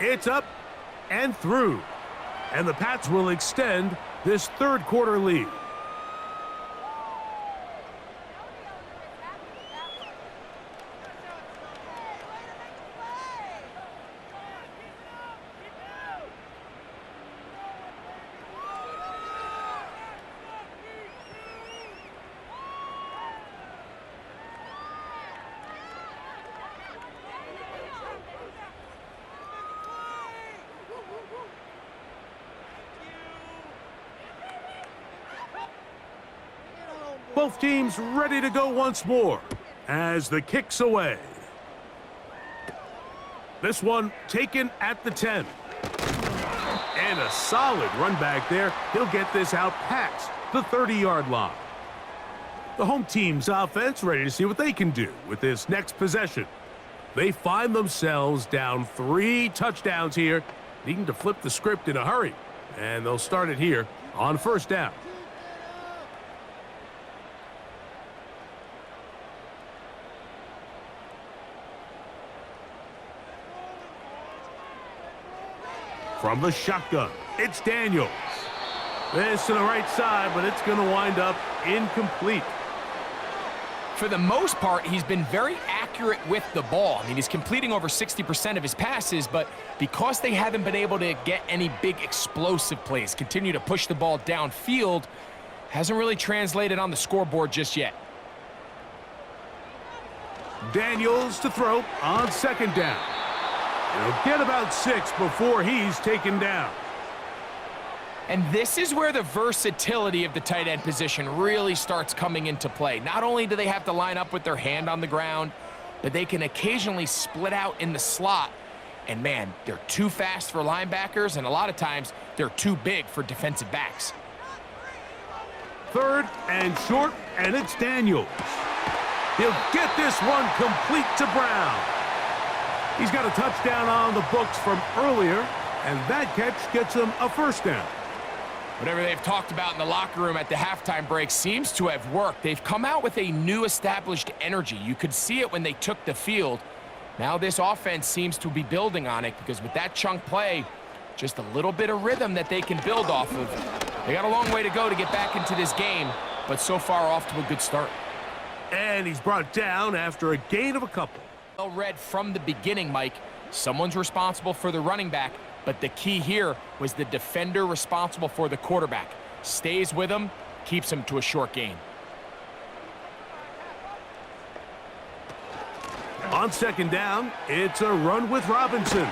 It's up and through. And the Pats will extend this 3rd quarter lead. Both teams ready to go once more as the kick's away. This one taken at the 10. And a solid run back there. He'll get this out past the 30-yard line. The home team's offense ready to see what they can do with this next possession. They find themselves down 3 touchdowns here, needing to flip the script in a hurry. And they'll start it here on 1st down. From the shotgun, it's Daniels. This to the right side, but it's going to wind up incomplete. For the most part, he's been very accurate with the ball. I mean, he's completing over 60% of his passes, but because they haven't been able to get any big explosive plays, continue to push the ball downfield, hasn't really translated on the scoreboard just yet. Daniels to throw on 2nd down. He'll get about 6 before he's taken down. And this is where the versatility of the tight end position really starts coming into play. Not only do they have to line up with their hand on the ground, but they can occasionally split out in the slot. And man, they're too fast for linebackers, and a lot of times they're too big for defensive backs. 3rd and short, and it's Daniels. He'll get this one complete to Brown. He's got a touchdown on the books from earlier, and that catch gets him a 1st down. Whatever they've talked about in the locker room at the halftime break seems to have worked. They've come out with a new established energy. You could see it when they took the field. Now this offense seems to be building on it, because with that chunk play, just a little bit of rhythm that they can build off of. They got a long way to go to get back into this game, but so far off to a good start. And he's brought down after a gain of a couple. Well read from the beginning, Mike. Someone's responsible for the running back, but the key here was the defender responsible for the quarterback. Stays with him, keeps him to a short gain. On 2nd down, it's a run with Robinson.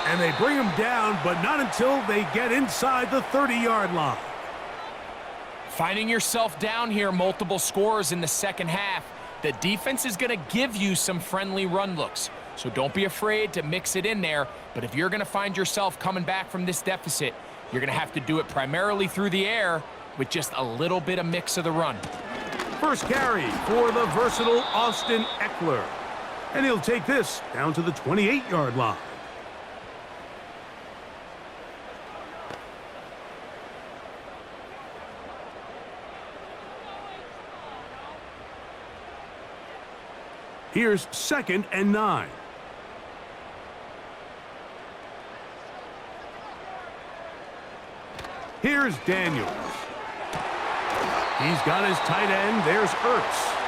And they bring him down, but not until they get inside the 30-yard line. Finding yourself down here, multiple scores in the 2nd half. The defense is going to give you some friendly run looks, so don't be afraid to mix it in there. But if you're going to find yourself coming back from this deficit, you're going to have to do it primarily through the air with just a little bit of mix of the run. First carry for the versatile Austin Eckler. And he'll take this down to the 28-yard line. Here's 2nd and 9. Here's Daniels. He's got his tight end. There's Ertz.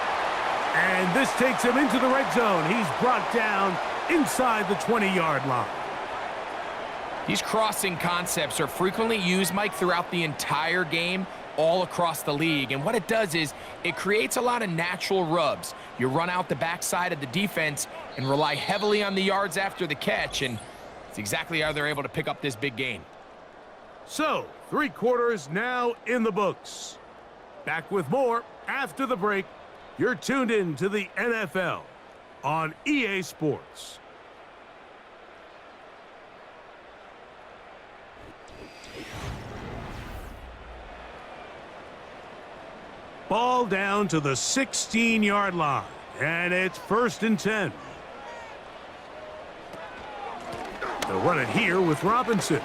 And this takes him into the red zone. He's brought down inside the 20-yard line. These crossing concepts are frequently used, Mike, throughout the entire game, all across the league. And what it does is it creates a lot of natural rubs. You run out the backside of the defense and rely heavily on the yards after the catch, and it's exactly how they're able to pick up this big gain. So, 3 quarters now in the books. Back with more after the break. You're tuned in to the NFL on EA Sports. Ball down to the 16-yard line, and it's 1st and 10. They'll run it here with Robinson.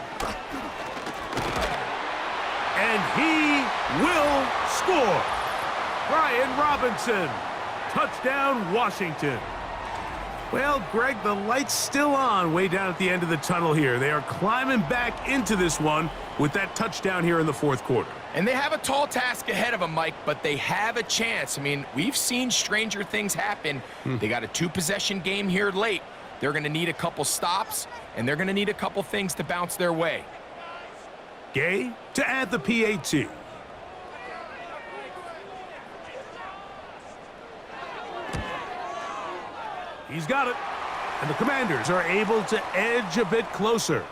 And he will score. Brian Robinson. Touchdown, Washington. Well, Greg, the light's still on way down at the end of the tunnel here. They are climbing back into this one with that touchdown here in the 4th quarter. And they have a tall task ahead of them, Mike, but they have a chance. I mean, we've seen stranger things happen. They got a 2-possession game here late. They're going to need a couple stops, and they're going to need a couple things to bounce their way. Gay to add the PAT. He's got it. And the Commanders are able to edge a bit closer.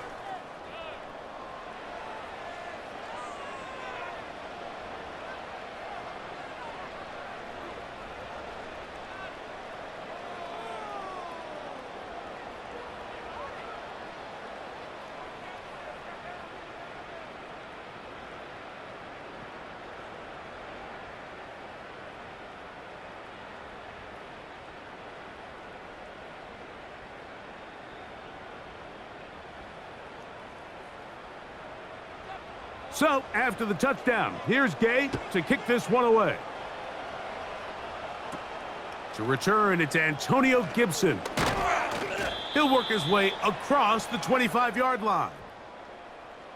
So, after the touchdown, here's Gay to kick this one away. To return, it's Antonio Gibson. He'll work his way across the 25-yard line.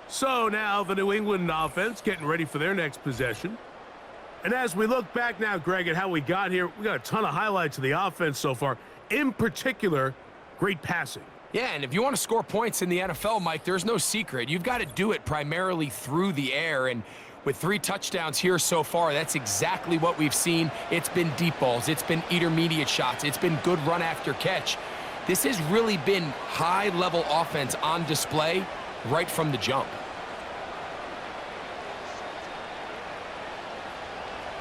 So now the New England offense getting ready for their next possession. And as we look back now, Greg, at how we got here, we got a ton of highlights of the offense so far. In particular, great passing. Yeah, and if you want to score points in the NFL, Mike, there's no secret. You've got to do it primarily through the air, and with 3 touchdowns here so far, that's exactly what we've seen. It's been deep balls. It's been intermediate shots. It's been good run after catch. This has really been high-level offense on display right from the jump.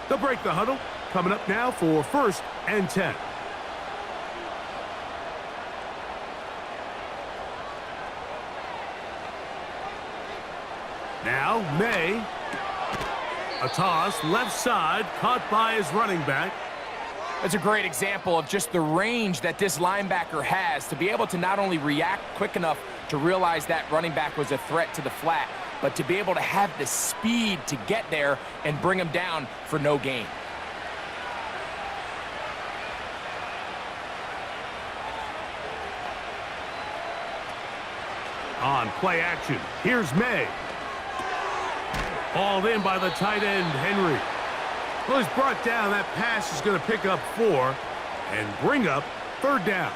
They'll break the huddle. Coming up now for 1st and 10. Now, May. A toss, left side, caught by his running back. That's a great example of just the range that this linebacker has to be able to not only react quick enough to realize that running back was a threat to the flat, but to be able to have the speed to get there and bring him down for no gain. On play action, here's May. Hauled in by the tight end, Henry. Well, he's brought down. That pass is going to pick up 4 and bring up 3rd down.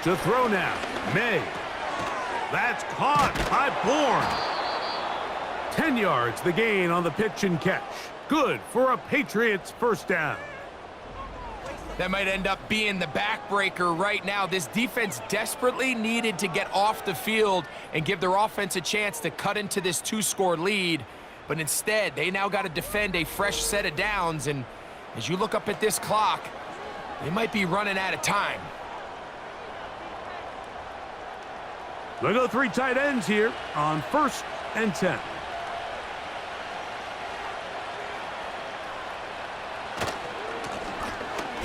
To throw now, May. That's caught by Bourne. 10 yards, the gain on the pitch and catch. Good for a Patriots 1st down. That might end up being the backbreaker right now. This defense desperately needed to get off the field and give their offense a chance to cut into this 2-score lead. But instead, they now got to defend a fresh set of downs. And as you look up at this clock, They might be running out of time. They go 3 tight ends here on 1st and 10.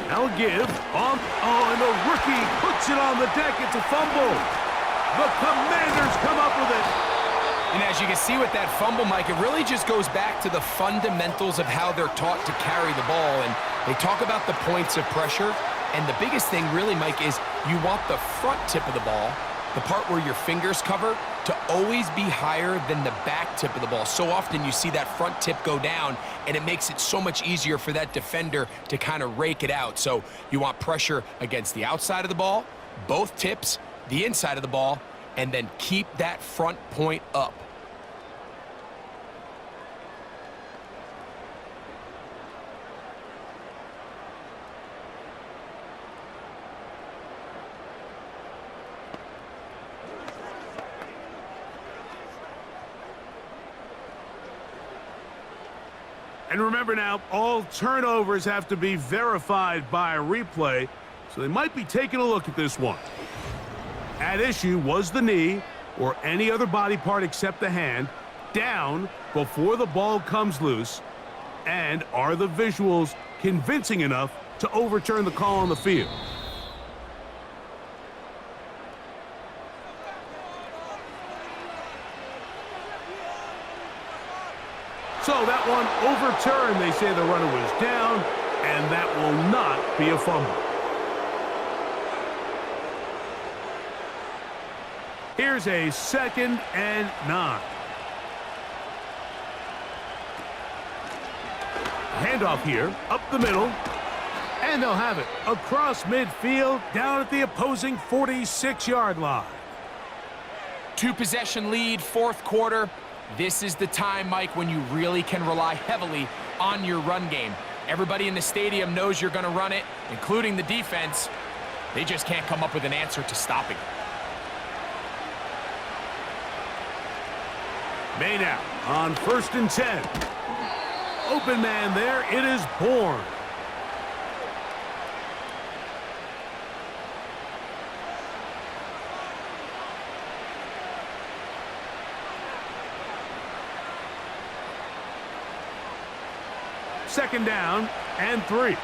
Now a give. And the rookie puts it on the deck. It's a fumble. The Commanders come up with it. And as you can see with that fumble, Mike, it really just goes back to the fundamentals of how they're taught to carry the ball. And they talk about the points of pressure. And the biggest thing really, Mike, is you want the front tip of the ball, the part where your fingers cover, to always be higher than the back tip of the ball. So often you see that front tip go down, and it makes it so much easier for that defender to kind of rake it out. So you want pressure against the outside of the ball, both tips, the inside of the ball, and then keep that front point up. And remember now, all turnovers have to be verified by a replay, so they might be taking a look at this one. At issue was the knee, or any other body part except the hand, down before the ball comes loose, and are the visuals convincing enough to overturn the call on the field? So that one overturned. They say the runner was down, and that will not be a fumble. Here's a 2nd and 9. Handoff here, up the middle, and they'll have it across midfield, down at the opposing 46-yard line. 2-possession lead, 4th quarter. This is the time, Mike, when you really can rely heavily on your run game. Everybody in the stadium knows you're going to run it, including the defense. They just can't come up with an answer to stopping it. May now on 1st and 10. Open man there. It is Bourne. Second down and 3.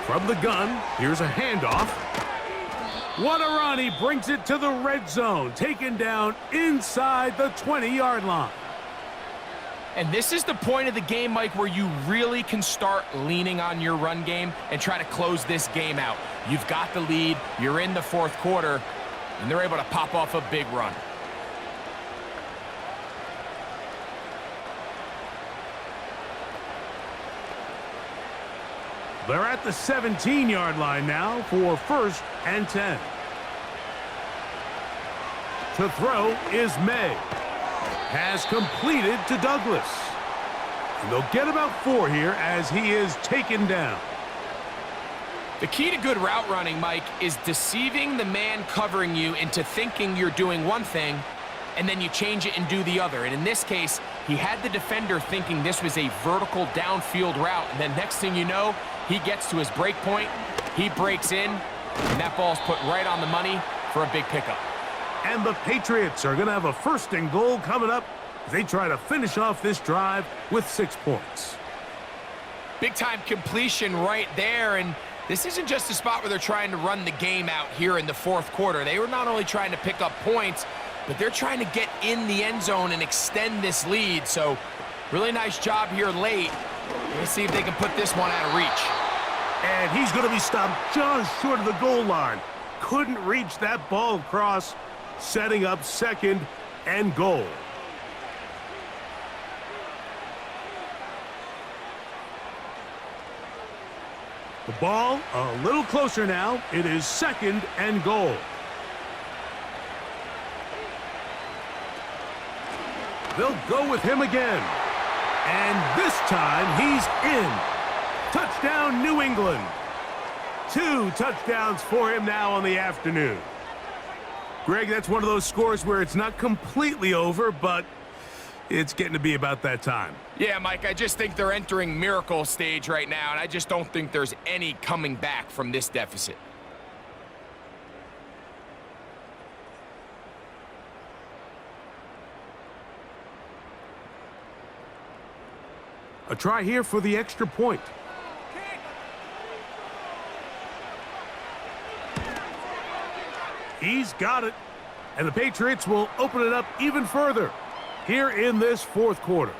From the gun, here's a handoff. What a run. He brings it to the red zone, taken down inside the 20-yard line. And this is the point of the game, Mike, where you really can start leaning on your run game and try to close this game out. You've got the lead, you're in the 4th quarter, and they're able to pop off a big run. They're at the 17-yard line now for 1st and 10. To throw is May. Pass completed to Douglas. And they'll get about 4 here as he is taken down. The key to good route running, Mike, is deceiving the man covering you into thinking you're doing one thing, and then you change it and do the other. And in this case, he had the defender thinking this was a vertical downfield route, and then next thing you know, he gets to his break point, he breaks in, and that ball's put right on the money for a big pickup. And the Patriots are going to have a 1st and goal coming up as they try to finish off this drive with 6 points. Big-time completion right there, and this isn't just a spot where they're trying to run the game out here in the 4th quarter. They were not only trying to pick up points, but they're trying to get in the end zone and extend this lead. So really nice job here late. Let's see if they can put this one out of reach. And he's going to be stopped just short of the goal line. Couldn't reach that ball across, setting up 2nd and goal. The ball a little closer now. It is 2nd and goal. They'll go with him again. And this time he's in. Touchdown, New England. 2 touchdowns for him now on the afternoon. Greg, that's one of those scores where it's not completely over, but It's getting to be about that time. Yeah, Mike, I just think they're entering miracle stage right now, and I just don't think there's any coming back from this deficit. A try here for the extra point. He's got it. And the Patriots will open it up even further here in this fourth quarter.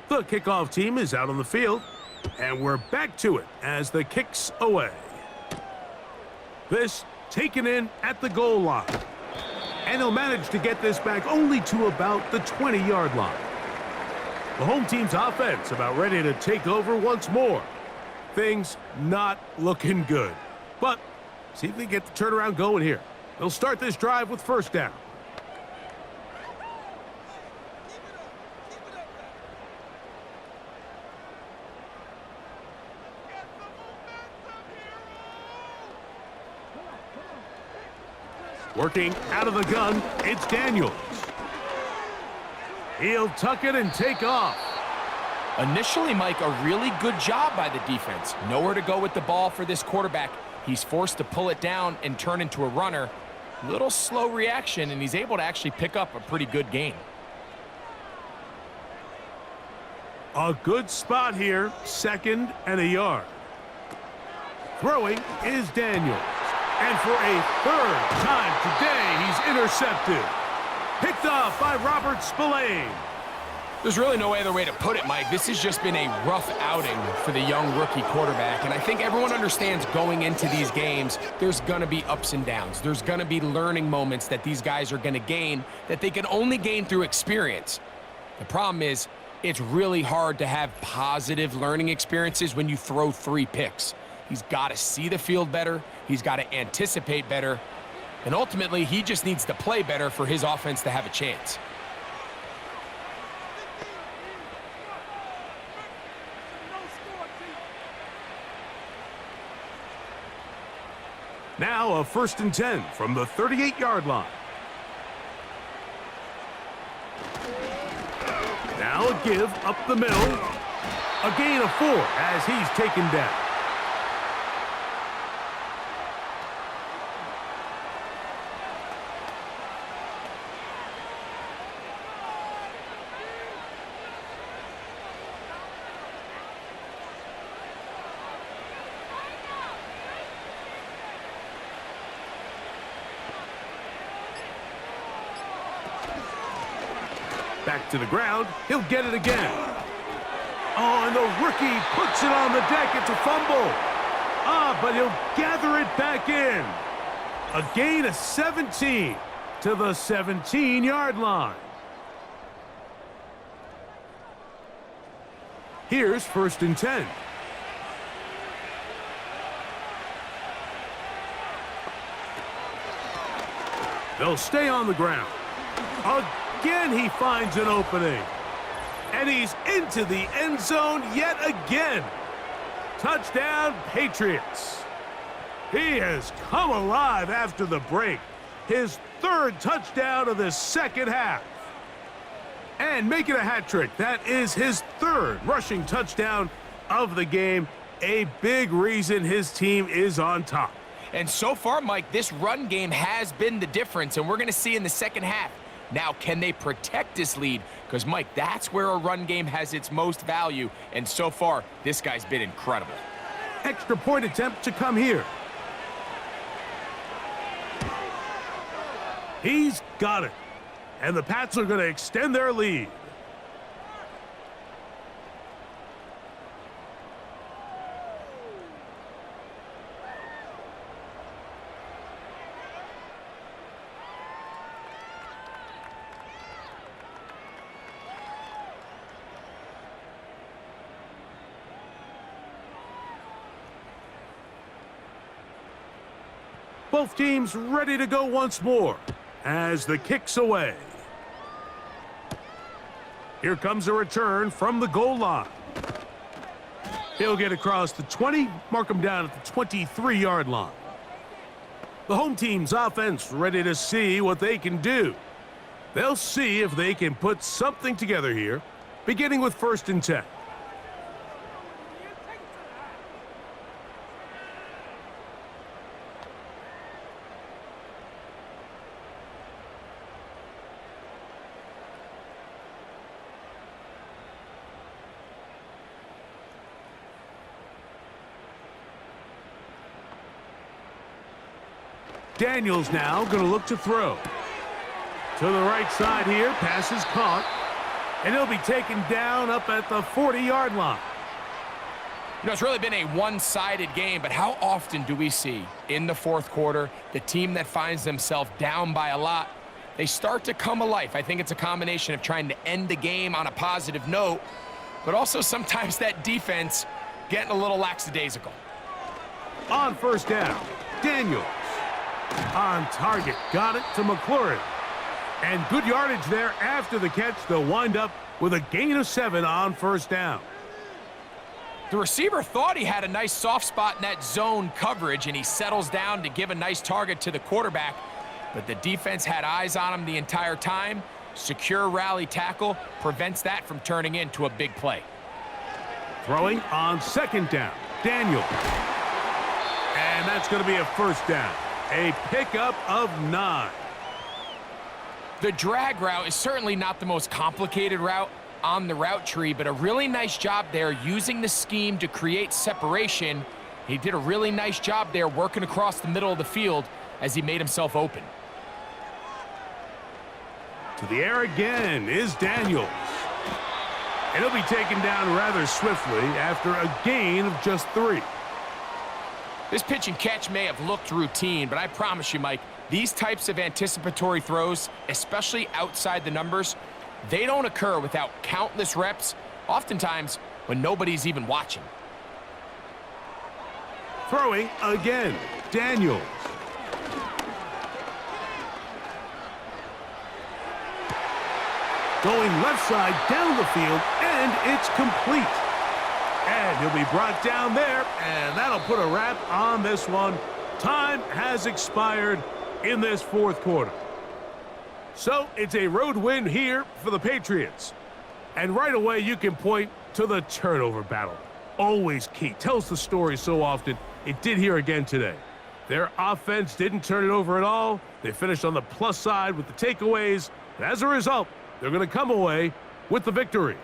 The kickoff team is out on the field, and we're back to it as the kick's away. This taken in at the goal line. And he'll manage to get this back only to about the 20-yard line. The home team's offense about ready to take over once more. Things not looking good. But see if they get the turnaround going here. They'll start this drive with first down. Working out of the gun, it's Daniels. He'll tuck it and take off. Initially, Mike, a really good job by the defense. Nowhere to go with the ball for this quarterback. He's forced to pull it down and turn into a runner. Little slow reaction, and he's able to actually pick up a pretty good gain. A good spot here, 2nd and a yard. Throwing is Daniels. And for a third time today, he's intercepted. Picked off by Robert Spillane. There's really no other way to put it, Mike. This has just been a rough outing for the young rookie quarterback. And I think everyone understands going into these games, there's going to be ups and downs. There's going to be learning moments that these guys are going to gain that they can only gain through experience. The problem is, it's really hard to have positive learning experiences when you throw 3 picks. He's got to see the field better. He's got to anticipate better. And ultimately, he just needs to play better for his offense to have a chance. Now a 1st and 10 from the 38-yard line. Now a give up the middle. A gain of 4 as he's taken down. Back to the ground. He'll get it again. Oh, and the rookie puts it on the deck. It's a fumble. But he'll gather it back in. A gain of 17 to the 17-yard line. Here's 1st and 10. They'll stay on the ground. Again, he finds an opening. And he's into the end zone yet again. Touchdown, Patriots. He has come alive after the break. His 3rd touchdown of the 2nd half. And making a hat trick. That is his 3rd rushing touchdown of the game. A big reason his team is on top. And so far, Mike, this run game has been the difference, and we're going to see in the 2nd half. Now, can they protect this lead? Because, Mike, that's where a run game has its most value, and so far, this guy's been incredible. Extra point attempt to come here. He's got it. And the Pats are going to extend their lead. Both teams ready to go once more as the kick's away. Here comes a return from the goal line. He'll get across the 20, mark him down at the 23-yard line. The home team's offense ready to see what they can do. They'll see if they can put something together here, beginning with 1st and 10. Daniels now going to look to throw. To the right side here, pass is caught, and he'll be taken down up at the 40-yard line. You know, it's really been a one-sided game, but how often do we see in the 4th quarter the team that finds themselves down by a lot, they start to come alive? I think it's a combination of trying to end the game on a positive note, but also sometimes that defense getting a little lackadaisical. On 1st down, Daniels. On target, got it to McLaurin. And good yardage there after the catch. They'll wind up with a gain of 7 on 1st down. The receiver thought he had a nice soft spot in that zone coverage, and he settles down to give a nice target to the quarterback. But the defense had eyes on him the entire time. Secure rally tackle prevents that from turning into a big play. Throwing on 2nd down, Daniel. And that's going to be a 1st down. A pickup of 9. The drag route is certainly not the most complicated route on the route tree, but a really nice job there using the scheme to create separation. He did a really nice job there working across the middle of the field as he made himself open. To the air again is Daniels. And he'll be taken down rather swiftly after a gain of just 3. This pitch and catch may have looked routine, but I promise you, Mike, these types of anticipatory throws, especially outside the numbers, they don't occur without countless reps, oftentimes when nobody's even watching. Throwing again, Daniels. Going left side down the field, and it's complete. And he'll be brought down there, and that'll put a wrap on this one. Time has expired in this 4th quarter. So it's a road win here for the Patriots. And right away you can point to the turnover battle. Always key. Tells the story so often. It did here again today. Their offense didn't turn it over at all. They finished on the plus side with the takeaways. And as a result, they're going to come away with the victory.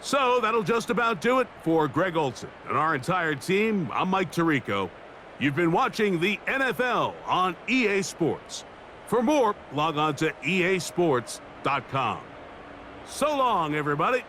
So that'll just about do it for Greg Olson and our entire team. I'm Mike Tirico. You've been watching the NFL on EA Sports. For more, log on to easports.com. So long, everybody.